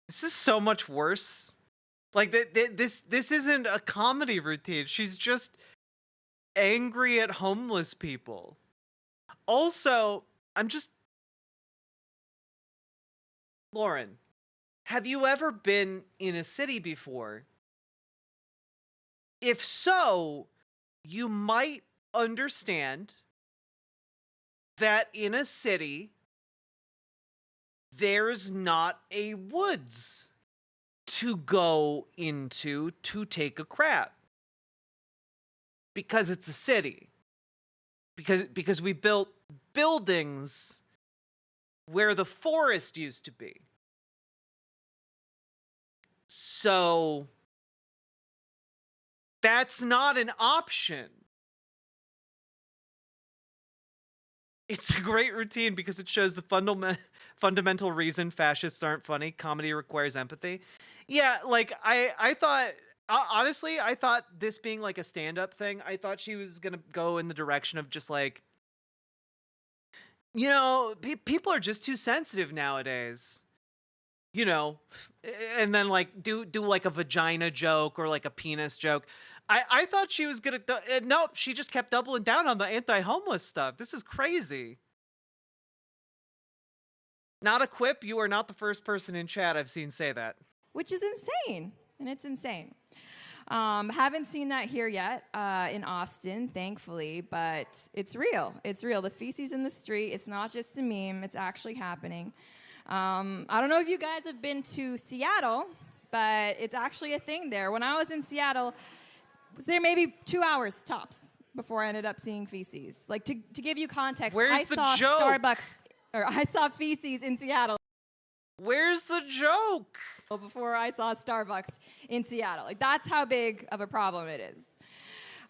This is so much worse. Like, this isn't a comedy routine. She's just angry at homeless people. Also, Lauren, have you ever been in a city before? If so, you might understand that in a city, there's not a woods to go into to take a crap. Because it's a city. Because we built buildings where the forest used to be. So that's not an option. It's a great routine because it shows the fundamental reason fascists aren't funny. Comedy requires empathy. Yeah, like, I thought, honestly, I thought this being like a stand-up thing, I thought she was going to go in the direction of just like, you know, people are just too sensitive nowadays. You know, and then like do like a vagina joke or like a penis joke. I thought she was gonna. Nope, she just kept doubling down on the anti-homeless stuff. This is crazy. Not a quip. You are not the first person in chat I've seen say that. Which is insane, and it's insane. Haven't seen that here yet in Austin, thankfully, but it's real. It's real. The feces in the street. It's not just a meme. It's actually happening. I don't know if you guys have been to Seattle, but it's actually a thing there. When I was in Seattle, I was there maybe 2 hours tops before I ended up seeing feces. Like, to give you context, Where's I the saw joke? Starbucks, or I saw feces in Seattle. Where's the joke? Before I saw Starbucks in Seattle. Like, that's how big of a problem it is.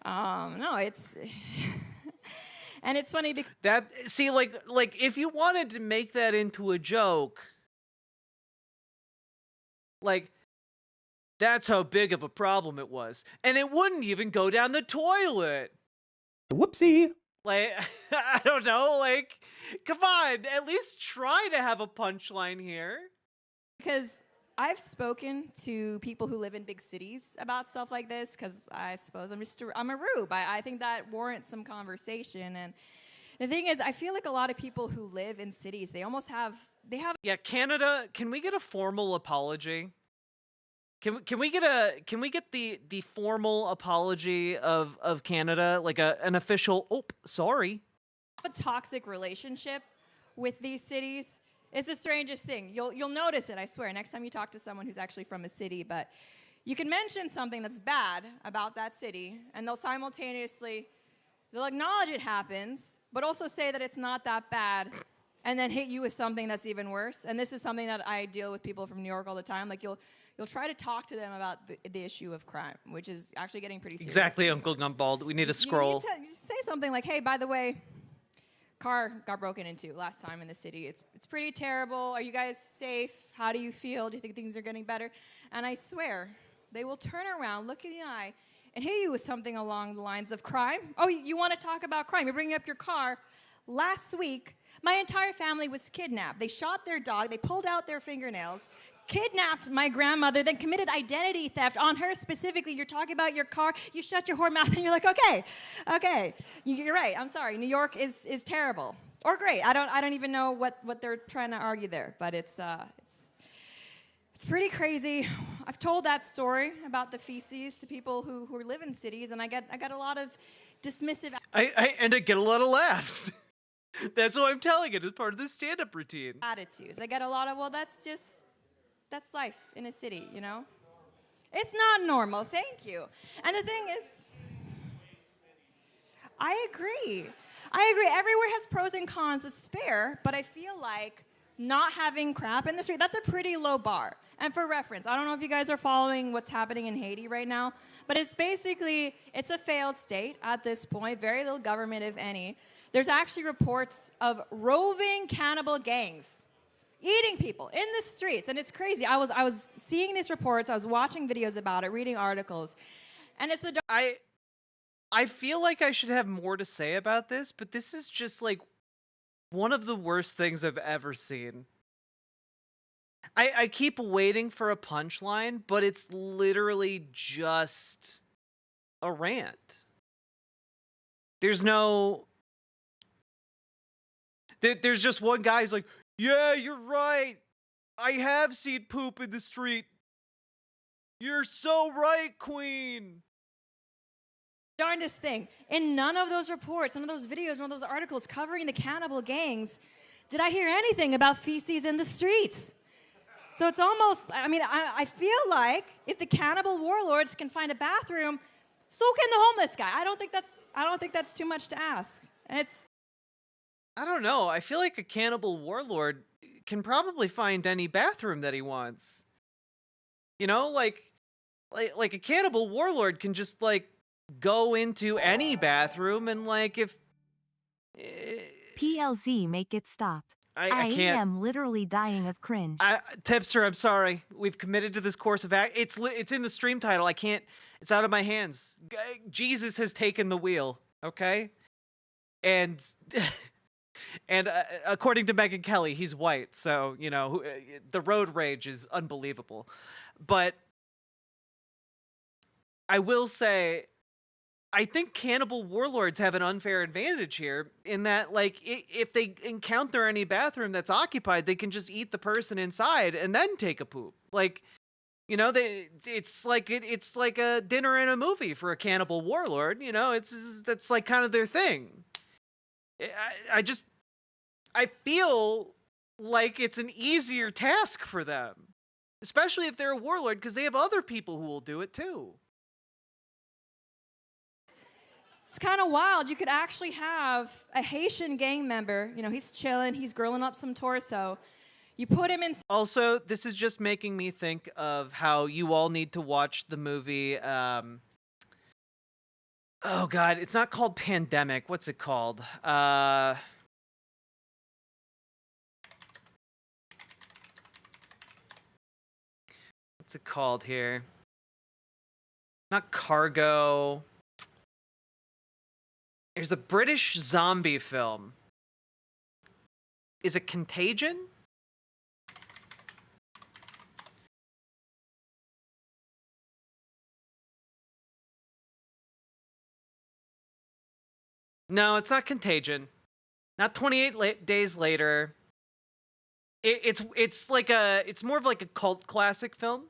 No, it's... And it's funny because like if you wanted to make that into a joke, like, that's how big of a problem it was. And it wouldn't even go down the toilet. Whoopsie. Like, I don't know, like, come on, at least try to have a punchline here. because I've spoken to people who live in big cities about stuff like this, because I suppose I'm a rube. I think that warrants some conversation. And the thing is, I feel like a lot of people who live in cities, they have. Yeah, Canada, can we get a formal apology? Can we get the formal apology of Canada, like an official, oh, sorry. A toxic relationship with these cities. It's the strangest thing. You'll notice it, I swear, next time you talk to someone who's actually from a city. But you can mention something that's bad about that city, and they'll acknowledge it happens, but also say that it's not that bad, and then hit you with something that's even worse. And this is something that I deal with people from New York all the time. Like, you'll try to talk to them about the issue of crime, which is actually getting pretty serious. Exactly, Uncle Gumbald. We need to scroll. You say something like, hey, by the way, car got broken into last time in the city. It's pretty terrible. Are you guys safe? How do you feel? Do you think things are getting better? And I swear, they will turn around, look in the eye, and hit you with something along the lines of crime. Oh, you want to talk about crime? You're bringing up your car. Last week, my entire family was kidnapped. They shot their dog. They pulled out their fingernails, kidnapped my grandmother, then committed identity theft on her specifically. You're talking about your car. You shut your whore mouth, and you're like, okay, you're right. I'm sorry. New York is terrible or great. I don't even know what they're trying to argue there, but it's pretty crazy. I've told that story about the feces to people who live in cities, and I get a lot of dismissive. And I get a lot of laughs. That's why I'm telling it as part of the stand-up routine. Attitudes. I get a lot of, well, that's life in a city, you know? It's not normal, thank you. And the thing is, I agree. Everywhere has pros and cons, that's fair, but I feel like not having crap in the street, that's a pretty low bar. And for reference, I don't know if you guys are following what's happening in Haiti right now, but it's a failed state at this point, very little government, if any. There's actually reports of roving cannibal gangs eating people in the streets, and it's crazy. I was seeing these reports, I was watching videos about it, reading articles, and it's I feel like I should have more to say about this, but this is just like one of the worst things I've ever seen. I keep waiting for a punchline, but it's literally just a rant. There's just one guy who's like, yeah, you're right. I have seen poop in the street. You're so right, Queen. Darndest thing. In none of those reports, none of those videos, none of those articles covering the cannibal gangs, did I hear anything about feces in the streets. So it's almost, I feel like if the cannibal warlords can find a bathroom, so can the homeless guy. I don't think that's too much to ask. And I don't know. I feel like a cannibal warlord can probably find any bathroom that he wants. You know, like a cannibal warlord can just go into any bathroom and if PLZ, make it stop. I can't. am literally dying of cringe. Tipster, I'm sorry. We've committed to this course of act. It's in the stream title. I can't. It's out of my hands. Jesus has taken the wheel. Okay, and according to Megyn Kelly, he's white. So the road rage is unbelievable. But I will say, I think cannibal warlords have an unfair advantage here in that, if they encounter any bathroom that's occupied, they can just eat the person inside and then take a poop. It's like a dinner and a movie for a cannibal warlord. That's kind of their thing. I feel like it's an easier task for them, especially if they're a warlord, because they have other people who will do it too. it's kind of wild. You could actually have a Haitian gang member, he's chilling, he's grilling up some torso. You put him in. Also, this is just making me think of how you all need to watch the movie. Oh God, it's not called Pandemic. What's it called? What's it called here? Not Cargo. There's a British zombie film. Is it Contagion? No, it's not Contagion. Not 28 Days Later. It's more of like a cult classic film.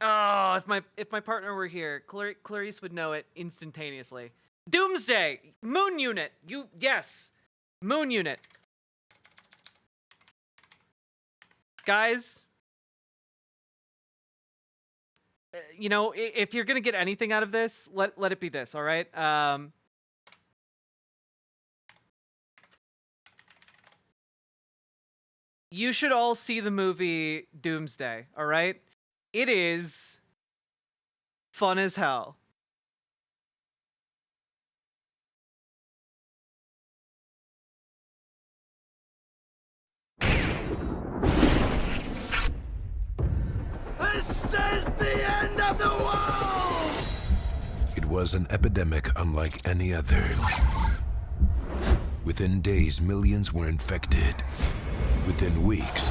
Oh, if my partner were here, Clarice would know it instantaneously. Doomsday, Moon Unit. Yes, Moon Unit. Guys, if you're gonna get anything out of this, let it be this. All right. You should all see the movie Doomsday. All right. It is fun as hell. This is the end of the world! It was an epidemic unlike any other. Within days, millions were infected. Within weeks,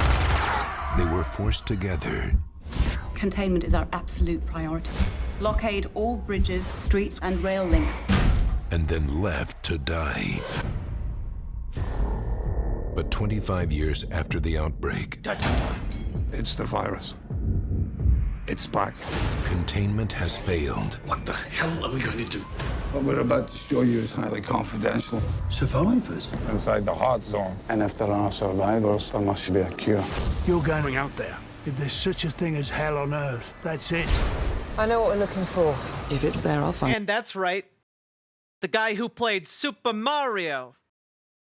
they were forced together. Containment is our absolute priority. Blockade all bridges, streets, and rail links. And then left to die. But 25 years after the outbreak... It's the virus. It's back. Containment has failed. What the hell are we going to do? What we're about to show you is highly confidential. Survivors? Inside the hot zone. And if there are survivors, there must be a cure. You're going out there. If there's such a thing as hell on Earth, that's it. I know what we're looking for. If it's there, I'll find it. And that's right. The guy who played Super Mario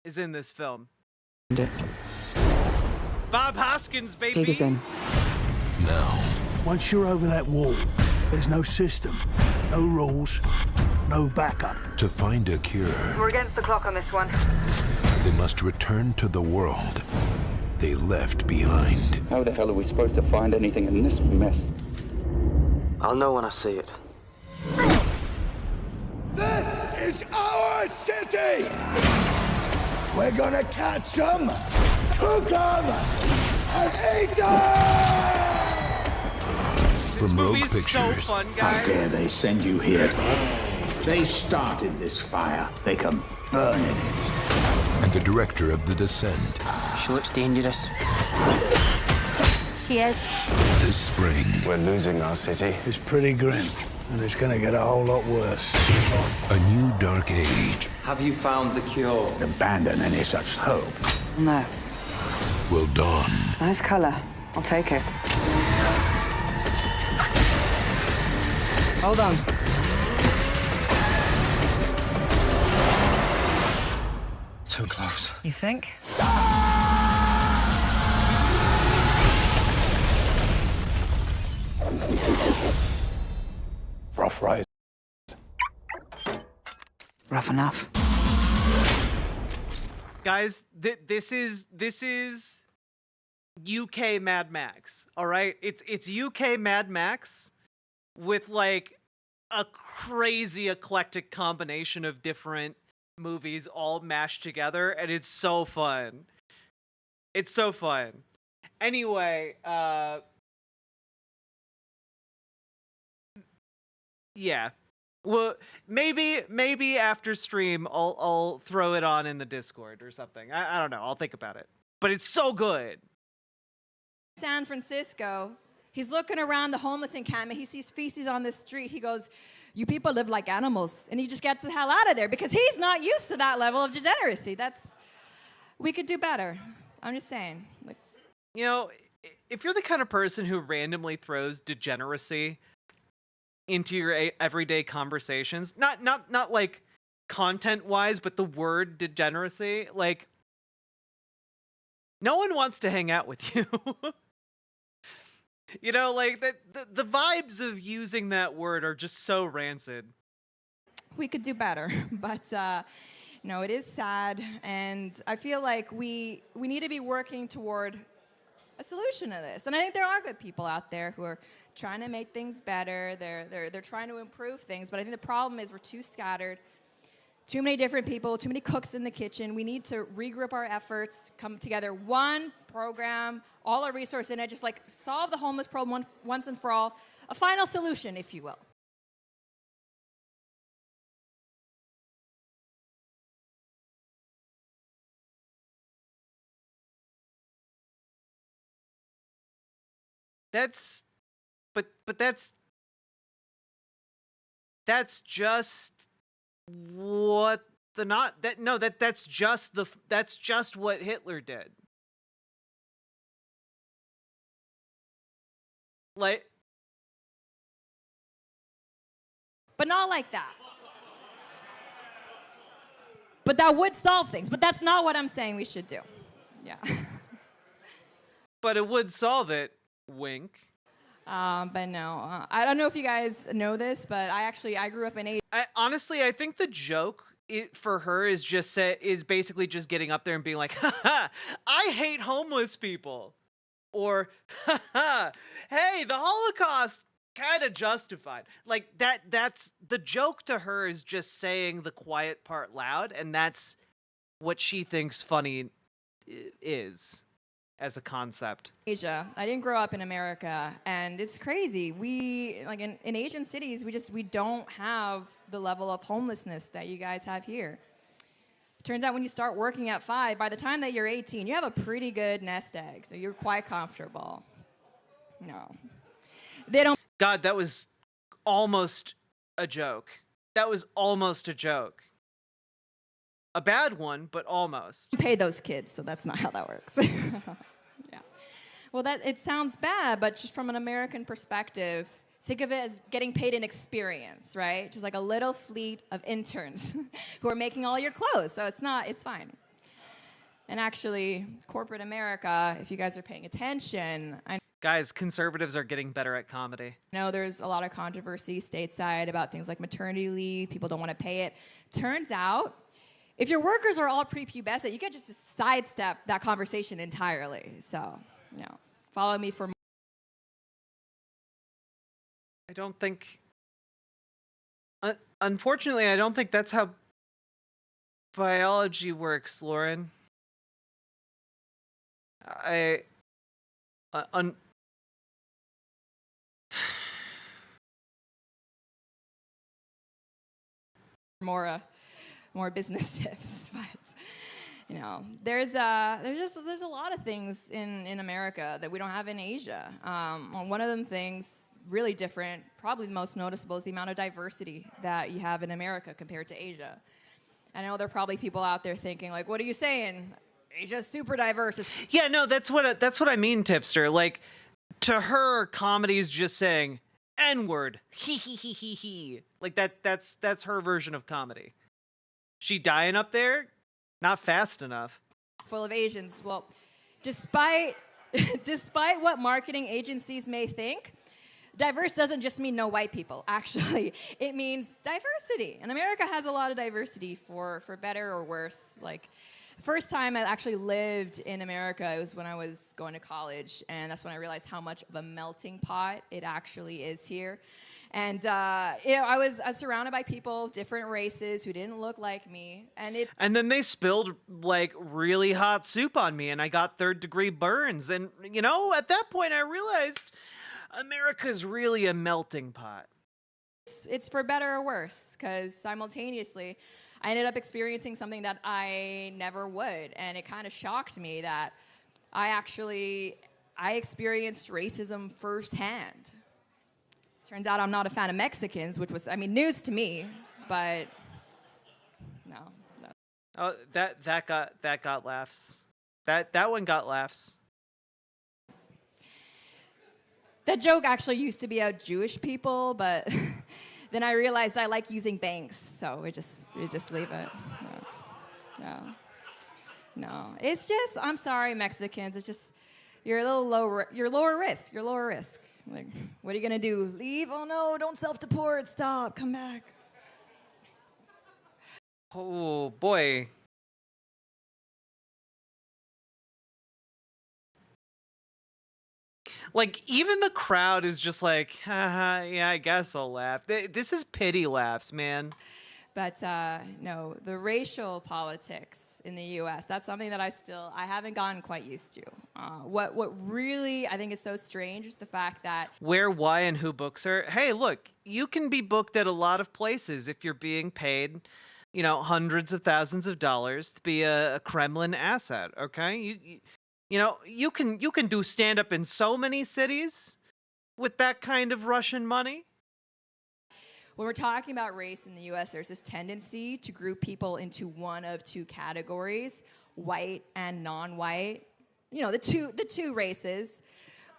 is in this film. Bob Hoskins, baby. Take us in. Now. Once you're over that wall, there's no system, no rules, no backup. To find a cure, We're against the clock on this one. they must return to the world they left behind. How the hell are we supposed to find anything in this mess? I'll know when I see it. This is our city! We're gonna catch them, cook them, and eat them! From Rogue movie's so Pictures. fun, How guys. dare they send you here? They started this fire. They can burn in it. And the director of The Descent. She looks dangerous. She is. This spring, We're losing our city. It's pretty grim, and it's gonna get a whole lot worse. a new dark age Have you found the cure? Abandon any such hope. No. will dawn. Nice color. I'll take it. Hold on. Too close. You think? Rough ride. Rough enough. Guys, this is UK Mad Max. All right, it's UK Mad Max with like a crazy eclectic combination of different movies all mashed together, and it's so fun. It's so fun. Anyway, yeah. Well, maybe after stream I'll throw it on in the Discord or something. I don't know. I'll think about it. But it's so good. San Francisco, he's looking around the homeless encampment. He sees feces on the street. He goes, "You people live like animals," and he just gets the hell out of there because he's not used to that level of degeneracy. We could do better. I'm just saying. Like, if you're the kind of person who randomly throws degeneracy into your everyday conversations, not like content wise, but the word degeneracy, like no one wants to hang out with you. Like the vibes of using that word are just so rancid. we could do better, but no, it is sad, and I feel like we need to be working toward a solution to this. And I think there are good people out there who are trying to make things better. They're trying to improve things, but I think the problem is we're too scattered. Too many different people, too many cooks in the kitchen. We need to regroup our efforts, come together, one program, all our resources in it, just like solve the homeless problem once and for all. A final solution, if you will. That's but that's just what the not that no that that's just the that's just what Hitler did. Like, But not like that. But that would solve things. But that's not what I'm saying we should do. Yeah. but it would solve it. Wink. But no, I don't know if you guys know this, but I grew up in Asia. Honestly, I think the joke for her is basically just getting up there and being like, haha, I hate homeless people. Or, haha, hey, the Holocaust kind of justified. Like that's the joke to her is just saying the quiet part loud, and that's what she thinks funny is as a concept. Asia. I didn't grow up in America, and it's crazy. We like in Asian cities, we don't have the level of homelessness that you guys have here. Turns out when you start working at 5, by the time that you're 18, you have a pretty good nest egg, so you're quite comfortable. No. They don't God, that was almost a joke. That was almost a joke. A bad one, but almost. pay those kids, so that's not how that works. Yeah. Well, it sounds bad, but just from an American perspective, think of it as getting paid in experience, right? Just like a little fleet of interns who are making all your clothes. So it's fine. And actually, corporate America, if you guys are paying attention, Guys, conservatives are getting better at comedy. know there's a lot of controversy stateside about things like maternity leave. People don't want to pay it. Turns out, if your workers are all prepubescent, you can just sidestep that conversation entirely. So, follow me for more. I don't think... unfortunately, I don't think that's how biology works, Lauren. More business tips, but there's a lot of things in America that we don't have in Asia. One of them things really different, probably the most noticeable, is the amount of diversity that you have in America compared to Asia. I know there are probably people out there thinking, like, what are you saying? Asia's super diverse. Yeah, no, that's what I mean, tipster. Like, to her, comedy is just saying N-word, he he he he he. Like that's her version of comedy. She dying up there? Not fast enough. Full of Asians. Well, despite what marketing agencies may think, diverse doesn't just mean no white people. Actually, it means diversity. And America has a lot of diversity for better or worse. Like, the first time I actually lived in America, it was when I was going to college, and that's when I realized how much of a melting pot it actually is here. And I was surrounded by people, different races, who didn't look like me, and then they spilled like really hot soup on me, and I got 3rd-degree burns. And at that point, I realized America's really a melting pot. It's for better or worse, because simultaneously, I ended up experiencing something that I never would, and it kind of shocked me that I experienced racism firsthand. Turns out I'm not a fan of Mexicans, which was, news to me, but no. Oh, that got laughs. That one got laughs. That joke actually used to be about Jewish people, but then I realized I like using banks, so we just leave it. No. It's just, I'm sorry, Mexicans. It's just you're a little lower. You're lower risk. Like, what are you gonna do? Leave? Oh no! Don't self-deport. Stop. Come back. Oh boy. Like, even the crowd is just like, haha, yeah, I guess I'll laugh. This is pity laughs, man. But no, the racial politics in the U.S., that's something that I haven't gotten quite used to. What really I think is so strange is the fact that where, why, and who books her. Hey, look, you can be booked at a lot of places if you're being paid, hundreds of thousands of dollars to be a Kremlin asset, okay? You can do stand-up in so many cities. with that kind of Russian money? When we're talking about race in the US, there's this tendency to group people into one of two categories, white and non-white. You know, the two races,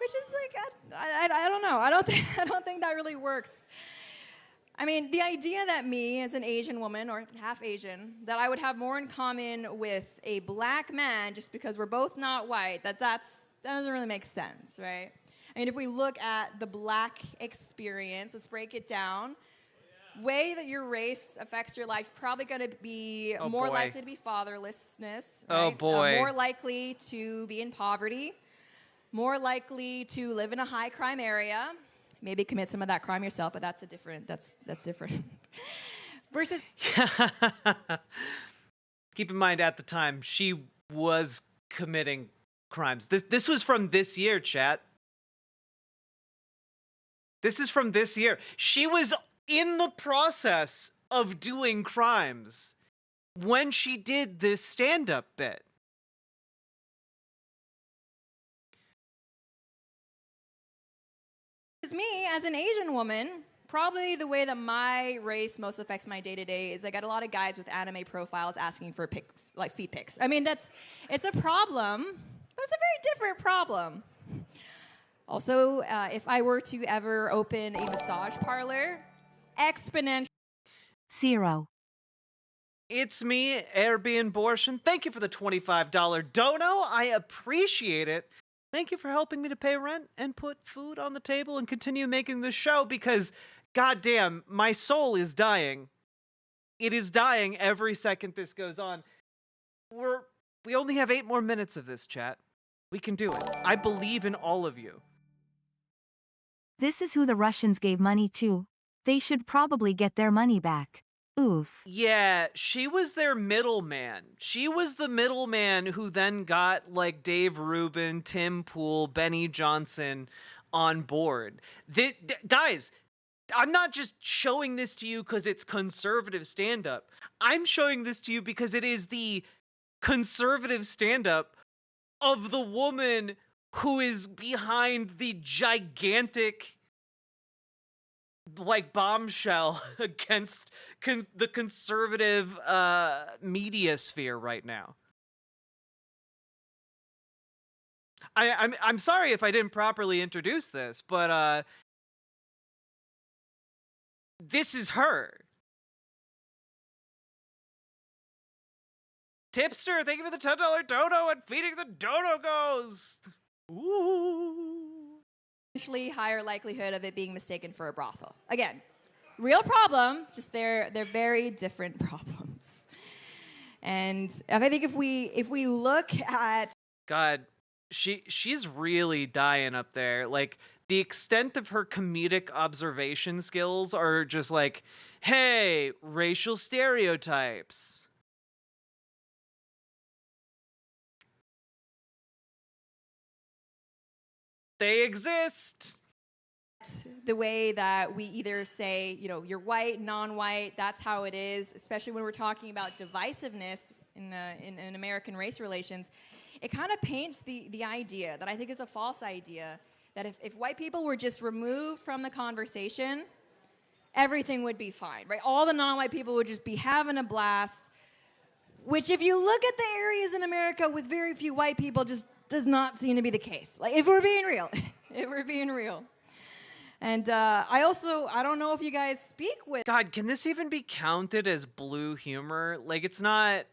which is like, I don't know. I don't think that really works. I mean, the idea that me, as an Asian woman, or half Asian, that I would have more in common with a black man just because we're both not white, that doesn't really make sense, right? I mean, if we look at the black experience, let's break it down. Way that your race affects your life, probably going to be more likely to be fatherlessness, right? Oh, boy. More likely to be in poverty, more likely to live in a high crime area, maybe commit some of that crime yourself, but that's different. Versus Keep in mind, at the time, she was committing crimes. This was from this year, chat. This is from this year. She was in the process of doing crimes when she did this stand-up bit. me, as an Asian woman, probably the way that my race most affects my day-to-day is I get a lot of guys with anime profiles asking for pics, like feet pics. I mean, it's a problem, but it's a very different problem. Also, if I were to ever open a massage parlor, exponential. 0. It's me, Airbnb Abortion. Thank you for the $25 dono. I appreciate it. Thank you for helping me to pay rent and put food on the table and continue making this show because, goddamn, my soul is dying. It is dying every second this goes on. We only have 8 more minutes of this, chat. We can do it. I believe in all of you. This is who the Russians gave money to. They should probably get their money back. Oof. Yeah, she was their middleman. She was the middleman who then got, like, Dave Rubin, Tim Pool, Benny Johnson on board. Guys, I'm not just showing this to you because it's conservative stand-up. I'm showing this to you because it is the conservative stand-up of the woman who is behind the gigantic, like, bombshell against the conservative media sphere right now. I'm sorry if I didn't properly introduce this, but this is her. Tipster, thank you for the $10 dono and feeding the dono ghost. Ooh. Higher likelihood of it being mistaken for a brothel. Again, real problem, just they're very different problems. And I think if we look at God, she's really dying up there. Like, the extent of her comedic observation skills are just like, hey, racial stereotypes. They exist. The way that we either say, you know, you're white, non-white, that's how it is, especially when we're talking about divisiveness in American race relations, it kind of paints the idea that I think is a false idea that if white people were just removed from the conversation, everything would be fine, right? All the non-white people would just be having a blast, which if you look at the areas in America with very few white people, just does not seem to be the case. Like, if we're being real, And I don't know if you guys speak with. God, can this even be counted as blue humor? Like, it's not.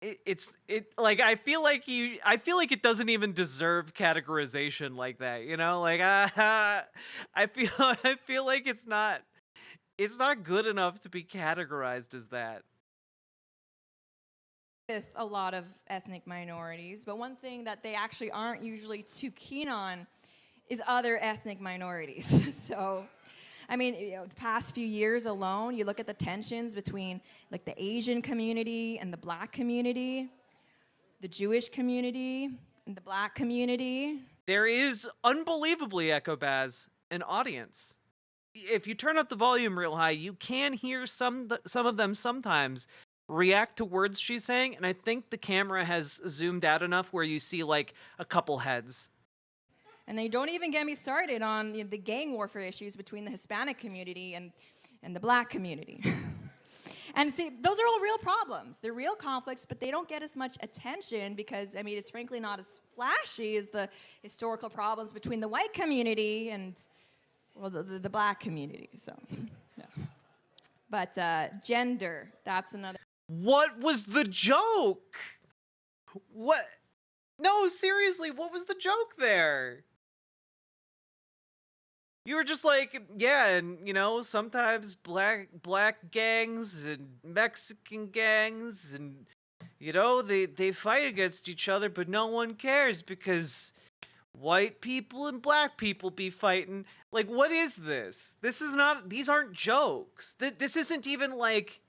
It's like, I feel like it doesn't even deserve categorization like that. You know, like I feel like it's not good enough to be categorized as that. With a lot of ethnic minorities, but one thing that they actually aren't usually too keen on is other ethnic minorities. So, I mean, the past few years alone, you look at the tensions between, like, the Asian community and the Black community, the Jewish community and the Black community. There is, unbelievably, Echo Baz, an audience. If you turn up the volume real high, you can hear some of them sometimes react to words she's saying, and I think the camera has zoomed out enough where you see, like, a couple heads. And they don't even get me started on the gang warfare issues between the Hispanic community and the black community. And see, those are all real problems. They're real conflicts, but they don't get as much attention because, I mean, it's frankly not as flashy as the historical problems between the white community and, well, the black community. So, no. But gender, that's another. What was the joke? What? No, seriously, what was the joke there? You were just like, yeah, and you know, sometimes black gangs and Mexican gangs and you know, they fight against each other, but no one cares because white people and black people be fighting. Like, what is this? These aren't jokes. This isn't even like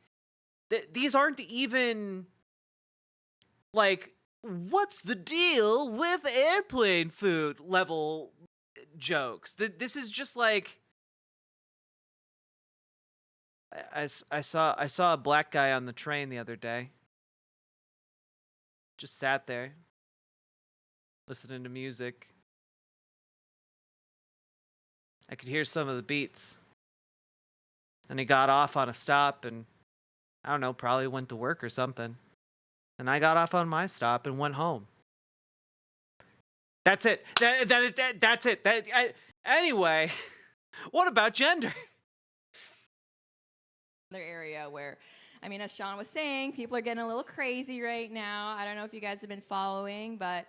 these aren't even like what's the deal with airplane food level jokes. This is just like I saw a black guy on the train the other day. Just sat there listening to music. I could hear some of the beats. And he got off on a stop and I don't know, probably went to work or something. And I got off on my stop and went home. That's it. That's it. Anyway, what about gender? Another area where, I mean, as Sean was saying, people are getting a little crazy right now. I don't know if you guys have been following, but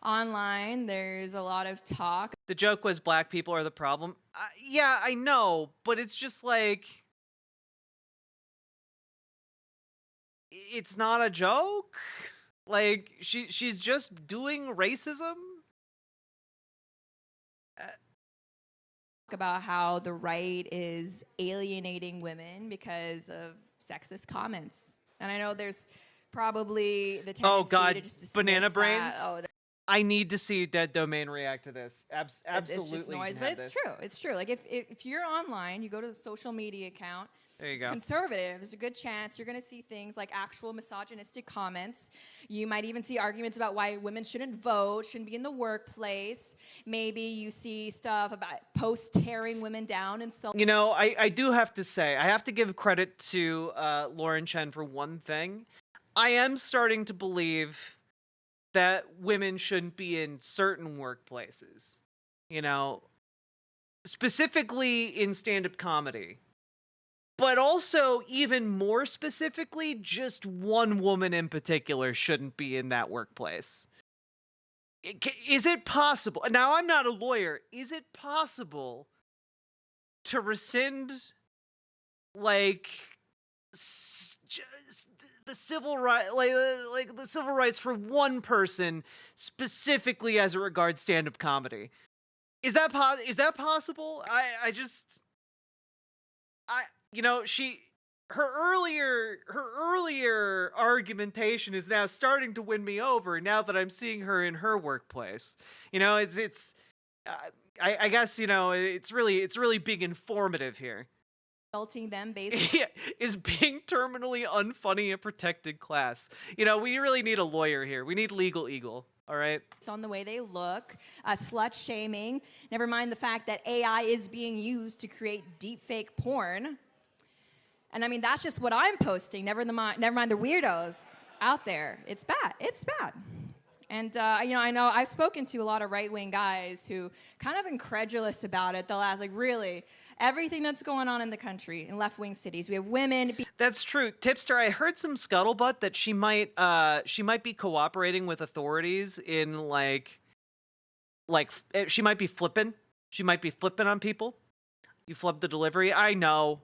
online there's a lot of talk. The joke was black people are the problem. Yeah, I know, but it's just like it's not a joke. Like she's just doing racism. About how the right is alienating women because of sexist comments. And I know there's probably the tendency Oh God, to just dismiss banana that. brains. Oh, I need to see Dead Domain react to this. Absolutely, it's just noise, but it's true. It's true. Like if you're online, you go to the social media account. There you It's go. conservative. There's a good chance you're going to see things like actual misogynistic comments. You might even see arguments about why women shouldn't vote, shouldn't be in the workplace. Maybe you see stuff about posts tearing women down and so. You know, I do have to say, I have to give credit to Lauren Chen for one thing. I am starting to believe that women shouldn't be in certain workplaces. You know, specifically in stand-up comedy. But also, even more specifically, just one woman in particular shouldn't be in that workplace. Is it possible? Now, I'm not a lawyer. Is it possible to rescind, like, the civil right, like the civil rights for one person specifically as it regards stand-up comedy? Is that possible? You know, her earlier argumentation is now starting to win me over now that I'm seeing her in her workplace. You know, I guess, you know, it's really being informative here. Insulting them based Yeah, is being terminally unfunny a protected class? You know, we really need a lawyer here. We need Legal Eagle. All right. It's on the way they look, slut shaming. Never mind the fact that AI is being used to create deepfake porn. And I mean, that's just what I'm posting. Never mind the weirdos out there. It's bad. It's bad. And, you know I've spoken to a lot of right-wing guys who kind of incredulous about it. They'll ask, like, really, everything that's going on in the country, in left-wing cities, we have women. That's true. Tipster, I heard some scuttlebutt that she might be cooperating with authorities in, like she might be flipping. She might be flipping on people. You flubbed the delivery. I know.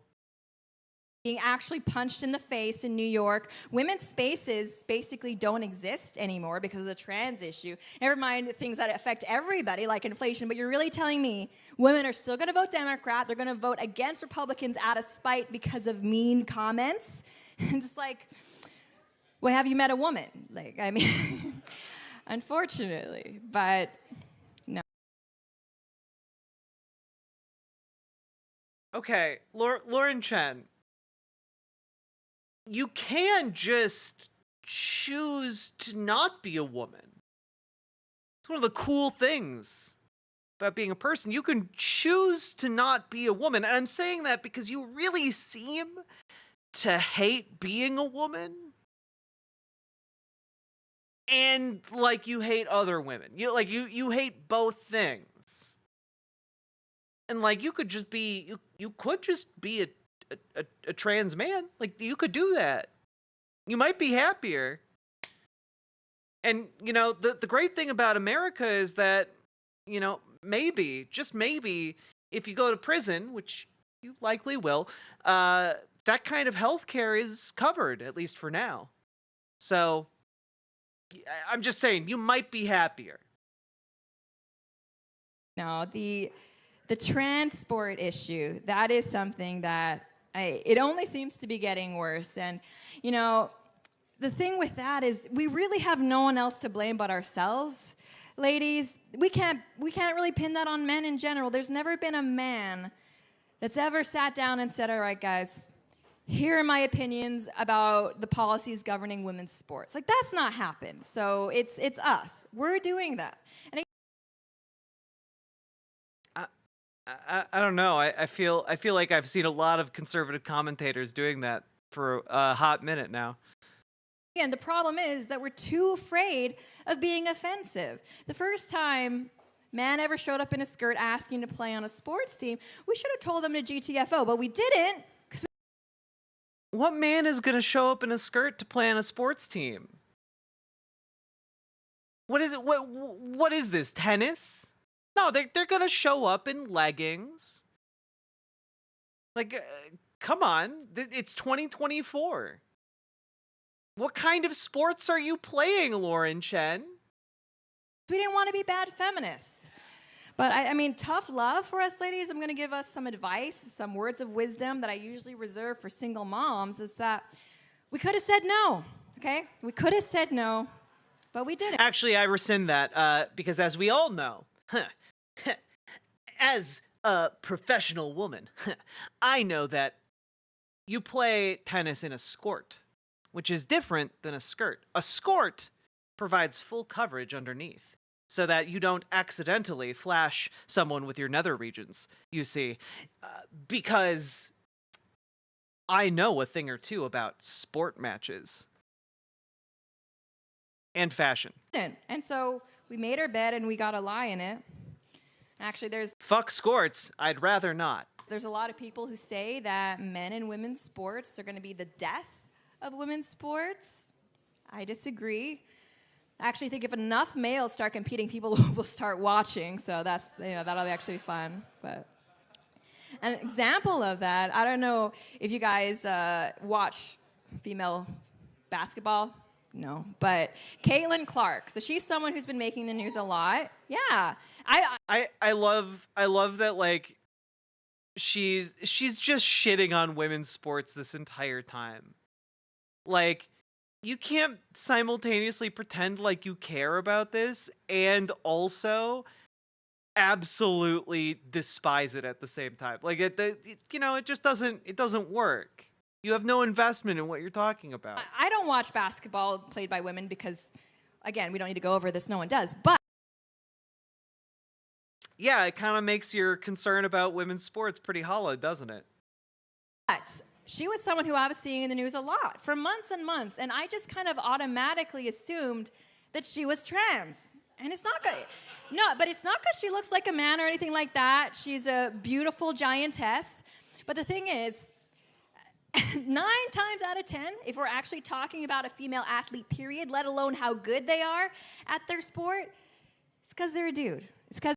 Being actually punched in the face in New York. Women's spaces basically don't exist anymore because of the trans issue. Never mind things that affect everybody, like inflation, but you're really telling me women are still going to vote Democrat, they're going to vote against Republicans out of spite because of mean comments? And it's like, well, have you met a woman? Like, I mean, unfortunately, but no. Okay, Lauren Chen. You can just choose to not be a woman. It's one of the cool things about being a person. You can choose to not be a woman. And I'm saying that because you really seem to hate being a woman. And like you hate other women. You hate both things. And like you could just be a trans man. Like you could do that. You might be happier. And you know, the great thing about America is that, you know, maybe, just maybe, if you go to prison, which you likely will, that kind of healthcare is covered, at least for now. So I'm just saying, you might be happier. No, the transport issue, that is something that it only seems to be getting worse. And, you know, the thing with that is we really have no one else to blame but ourselves. Ladies, we can't really pin that on men in general. There's never been a man that's ever sat down and said, all right, guys, here are my opinions about the policies governing women's sports. Like, that's not happened. So it's us. We're doing that. And I don't know. I feel like I've seen a lot of conservative commentators doing that for a hot minute now. again, the problem is that we're too afraid of being offensive. The first time man ever showed up in a skirt asking to play on a sports team, we should have told them to GTFO, but we didn't. What man is going to show up in a skirt to play on a sports team? What is it? What is this? Tennis? No, they're going to show up in leggings. Like, come on. It's 2024. What kind of sports are you playing, Lauren Chen? We didn't want to be bad feminists. But I mean, tough love for us ladies. I'm going to give us some advice, some words of wisdom that I usually reserve for single moms, is that we could have said no, okay? We could have said no, but we didn't. Actually, I rescind that because as we all know, as a professional woman, I know that you play tennis in a skort, which is different than a skirt. A skort provides full coverage underneath, so that you don't accidentally flash someone with your nether regions, you see. Because I know a thing or two about sport matches. And fashion. And so we made our bed and we got a lie in it. Actually, Fuck skorts, I'd rather not. There's a lot of people who say that men and women's sports are going to be the death of women's sports. I disagree. I actually think if enough males start competing, people will start watching. So that's, that'll be actually fun. But an example of that, I don't know if you guys watch female basketball. No, but Caitlin Clark. So she's someone who's been making the news a lot. Yeah, I love that. Like, she's just shitting on women's sports this entire time. Like, you can't simultaneously pretend like you care about this and also absolutely despise it at the same time. Like, it just doesn't work. You have no investment in what you're talking about. I don't watch basketball played by women because, again, we don't need to go over this. No one does. But yeah, it kind of makes your concern about women's sports pretty hollow, doesn't it? She was someone who I was seeing in the news a lot for months and months, and I just kind of automatically assumed that she was trans. And it's not good. No, but it's not because she looks like a man or anything like that. She's a beautiful giantess. But the thing is, 9 times out of 10, if we're actually talking about a female athlete, period, let alone how good they are at their sport, it's because they're a dude. It's because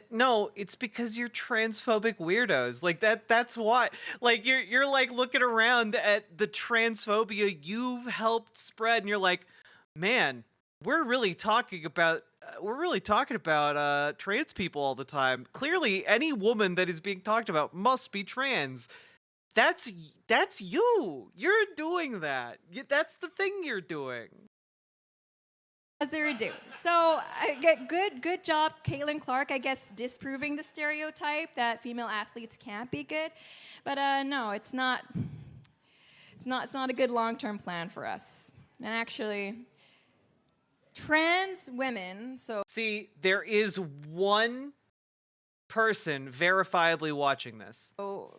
no, it's because you're transphobic weirdos. Like that's why. Like you're like looking around at the transphobia you've helped spread and you're like, "Man, we're really talking about trans people all the time. Clearly any woman that is being talked about must be trans." That's you. You're doing that. That's the thing you're doing. As they're a dude. So I get good job, Caitlin Clark, I guess, disproving the stereotype that female athletes can't be good. But no, it's not a good long-term plan for us. And actually, trans women, so See, there is one person verifiably watching this.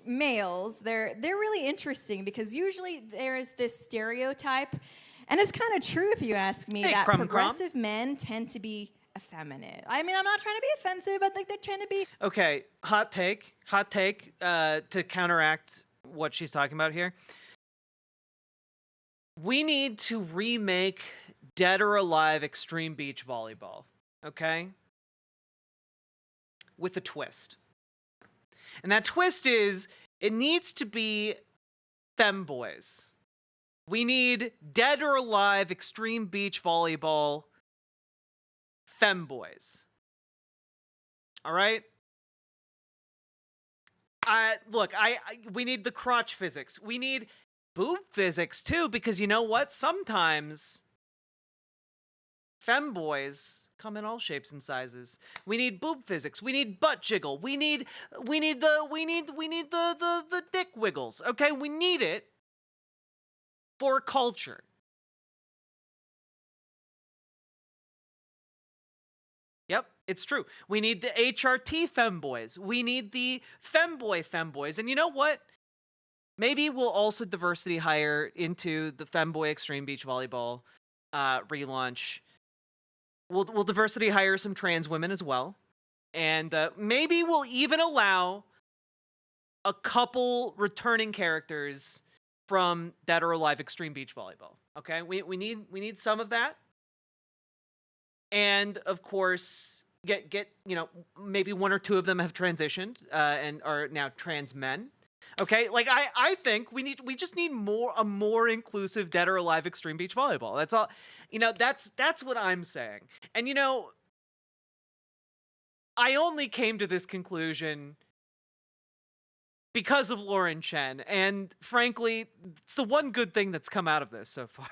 males, they're really interesting because usually there's this stereotype, and it's kind of true if you ask me, Hey, that crumb, progressive men tend to be effeminate. I mean, I'm not trying to be offensive, but like they tend to be. Okay, hot take to counteract what she's talking about here. We need to remake Dead or Alive Extreme Beach Volleyball, okay? With a twist. And that twist is, it needs to be femboys. We need Dead or Alive Extreme Beach Volleyball femboys. All right? Look, we need the crotch physics. We need boob physics too, because you know what? Sometimes femboys come in all shapes and sizes. We need boob physics. We need butt jiggle. We need the dick wiggles. Okay, we need it for culture. Yep, it's true. We need the HRT femboys. We need the femboys. And you know what? Maybe we'll also diversity hire into the femboy extreme beach volleyball relaunch. We'll diversity hire some trans women as well. And maybe we'll even allow a couple returning characters from Dead or Alive Extreme Beach Volleyball. Okay? We need some of that. And of course, get maybe one or two of them have transitioned and are now trans men. Okay, like I think we just need a more inclusive Dead or Alive Extreme Beach Volleyball. That's all. That's what I'm saying. And I only came to this conclusion because of Lauren Chen, and frankly, it's the one good thing that's come out of this so far.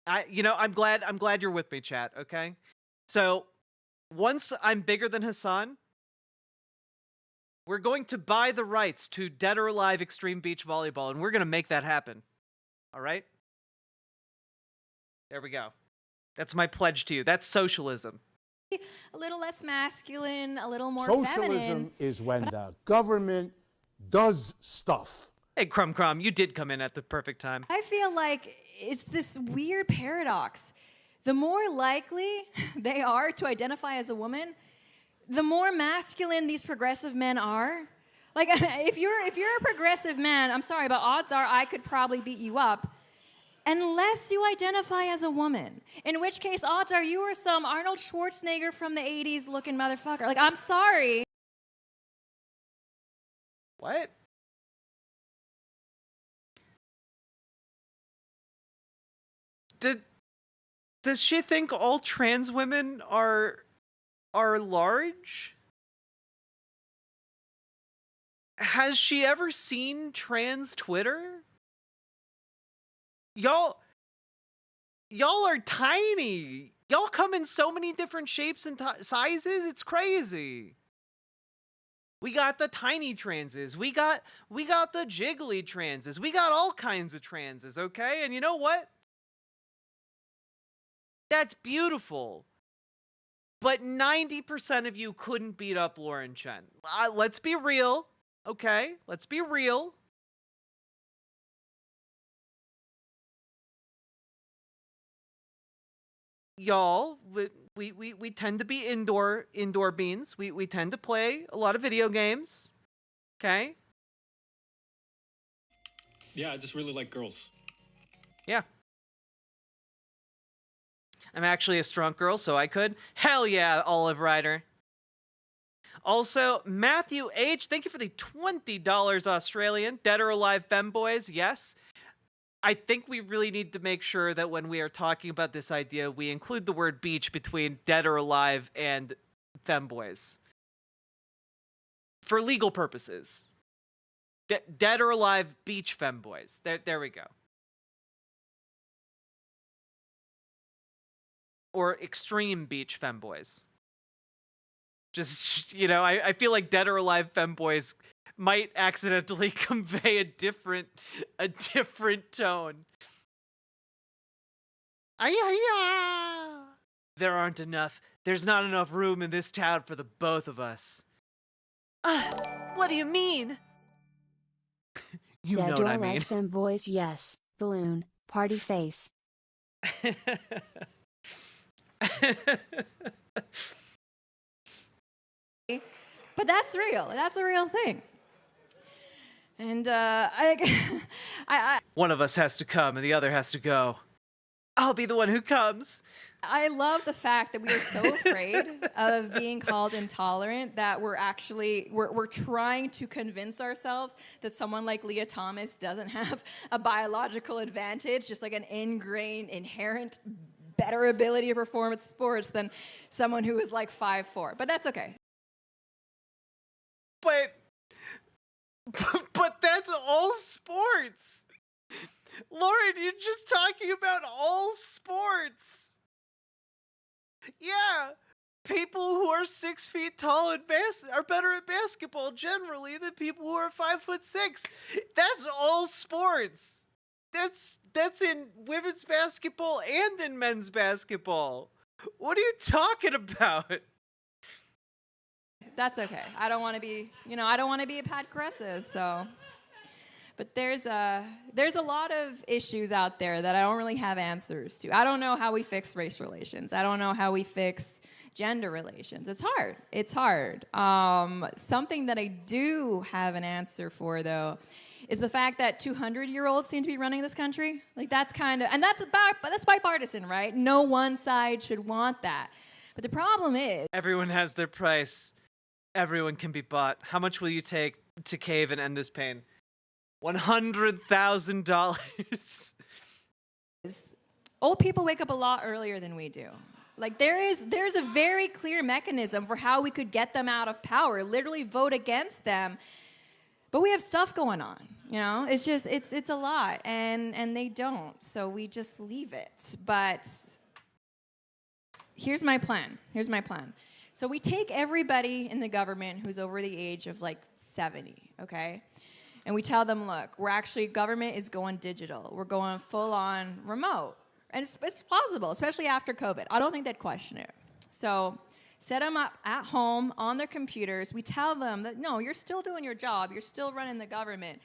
I'm glad you're with me, chat, okay? So, once I'm bigger than Hassan, we're going to buy the rights to Dead or Alive Extreme Beach Volleyball, and we're going to make that happen. All right? There we go. That's my pledge to you. That's socialism. A little less masculine, a little more Socialism feminine. is when the government does stuff. Hey, Crumb, you did come in at the perfect time. I feel like it's this weird paradox. The more likely they are to identify as a woman, the more masculine these progressive men are. Like, if you're a progressive man, I'm sorry, but odds are I could probably beat you up unless you identify as a woman. In which case, odds are you are some Arnold Schwarzenegger from the 80s looking motherfucker. Like, I'm sorry. What? Does she think all trans women are large? Has she ever seen trans Twitter? Y'all are tiny. Y'all come in so many different shapes and sizes. It's crazy. We got the tiny transes. We got the jiggly transes. We got all kinds of transes, okay? And you know what? That's beautiful. But 90% of you couldn't beat up Lauren Chen. Let's be real, okay? Let's be real. Y'all, we tend to be indoor beans. We tend to play a lot of video games. Okay? Yeah, I just really like girls. Yeah. I'm actually a strong girl, so I could. Hell yeah, Olive Rider. Also, Matthew H., thank you for the $20 Australian. Dead or Alive Femboys, yes. I think we really need to make sure that when we are talking about this idea, we include the word beach between Dead or Alive and Femboys. For legal purposes. Dead or Alive Beach Femboys. There we go. Or Extreme Beach Femboys. Just, I feel like Dead or Alive Femboys might accidentally convey a different tone. There aren't enough. There's not enough room in this town for the both of us. What do you mean? You know what I mean. Femboys, yes. Balloon, party face. But that's real. That's a real thing. And One of us has to come and the other has to go. I'll be the one who comes. I love the fact that we are so afraid of being called intolerant that we're trying to convince ourselves that someone like Leah Thomas doesn't have a biological advantage, just like an ingrained, inherent better ability to perform at sports than someone who is like 5'4". But that's okay. But that's all sports. Lauren, you're just talking about all sports. Yeah, people who are 6 feet tall are better at basketball generally than people who are 5'6". That's all sports. That's in women's basketball and in men's basketball. What are you talking about? That's okay. I don't want to be, I don't want to be a Pat Caressa, so. But there's a lot of issues out there that I don't really have answers to. I don't know how we fix race relations. I don't know how we fix gender relations. It's hard. It's hard. Something that I do have an answer for, though, is the fact that 200-year-olds seem to be running this country. Like, that's kind of, and that's bipartisan, right? No one side should want that. But the problem is, everyone has their price. Everyone can be bought. How much will you take to cave and end this pain? $100,000. Old people wake up a lot earlier than we do. Like, there's a very clear mechanism for how we could get them out of power, literally vote against them. But we have stuff going on, It's just, it's a lot, and they don't, so we just leave it. But here's my plan. So we take everybody in the government who's over the age of, 70, okay? And we tell them, look, government is going digital. We're going full-on remote. And it's possible, especially after COVID. I don't think they'd question it. So set them up at home on their computers. We tell them that, no, you're still doing your job. You're still running the government.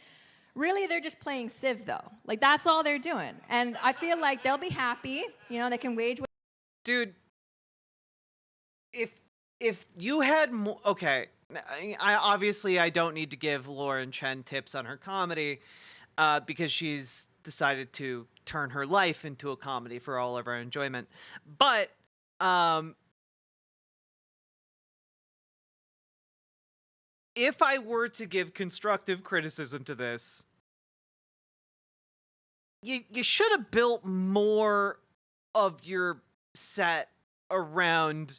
Really, they're just playing Civ, though. That's all they're doing. And I feel like they'll be happy. They can wage... Dude, if you had more... Okay, I don't need to give Lauren Chen tips on her comedy because she's decided to turn her life into a comedy for all of our enjoyment. But if I were to give constructive criticism to this, you should have built more of your set around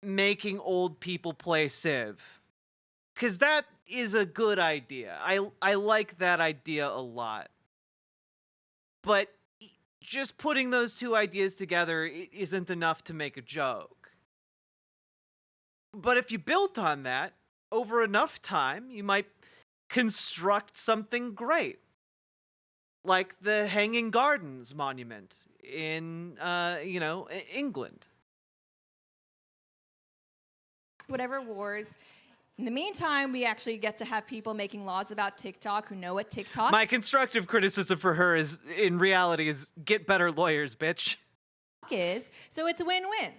making old people play Civ. Because that is a good idea. I like that idea a lot. But just putting those two ideas together isn't enough to make a joke. But if you built on that, over enough time, you might construct something great. Like the Hanging Gardens monument in, England. Whatever wars. In the meantime, we actually get to have people making laws about TikTok who know what TikTok My constructive criticism for her is get better lawyers, bitch. is. So it's a win-win.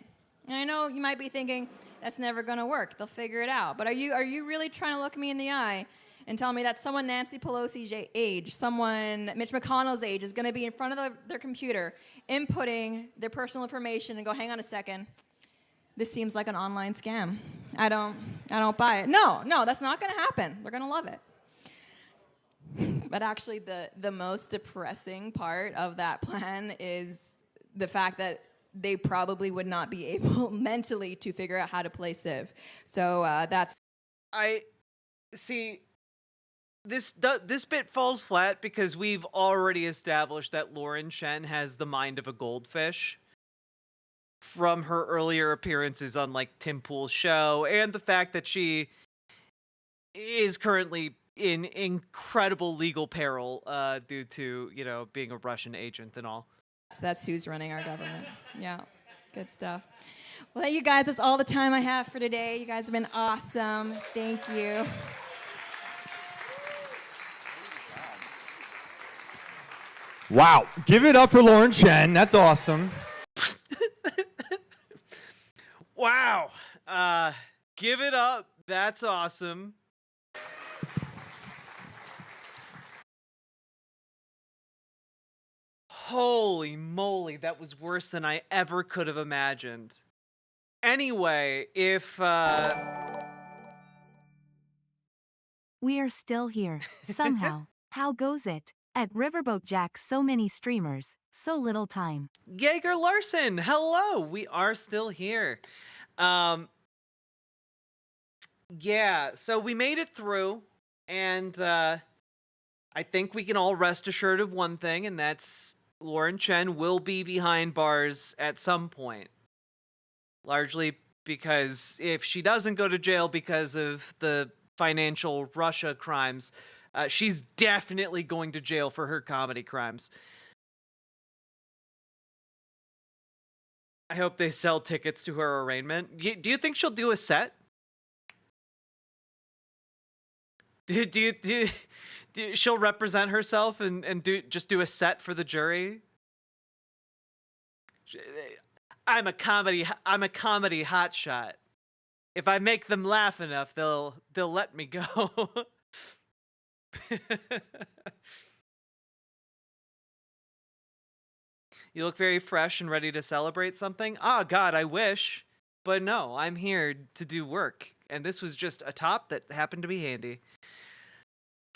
And I know you might be thinking, that's never going to work. They'll figure it out. But are you really trying to look me in the eye and tell me that someone Nancy Pelosi's age, someone Mitch McConnell's age is going to be in front of their computer inputting their personal information and go, hang on a second. This seems like an online scam. I don't buy it. No, that's not going to happen. They're going to love it. But actually, the most depressing part of that plan is the fact that they probably would not be able mentally to figure out how to play Civ. So that's... I see. This bit falls flat because we've already established that Lauren Chen has the mind of a goldfish from her earlier appearances on Tim Pool's show, and the fact that she is currently in incredible legal peril due to being a Russian agent and all. That's who's running our government. Yeah, good stuff. Well, you guys, that's all the time I have for today. You guys have been awesome. Thank you. Wow. Give it up for Lauren Chen. That's awesome. Wow. Give it up. That's awesome. Holy moly, that was worse than I ever could have imagined. Anyway, if We are still here, somehow. How goes it? At Riverboat Jack, so many streamers, so little time. Jaeger Larson, hello. We are still here. Yeah, so we made it through, and I think we can all rest assured of one thing, and that's Lauren Chen will be behind bars at some point. Largely because if she doesn't go to jail because of the financial Russia crimes, she's definitely going to jail for her comedy crimes. I hope they sell tickets to her arraignment. Do you think she'll do a set? Do you she'll represent herself and do a set for the jury? I'm a comedy hotshot. If I make them laugh enough, they'll let me go. You look very fresh and ready to celebrate something. Oh God, I wish. But no, I'm here to do work. And this was just a top that happened to be handy.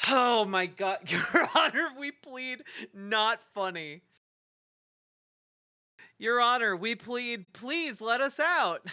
Oh my God, Your Honor, we plead not funny. Your Honor, we plead, please let us out.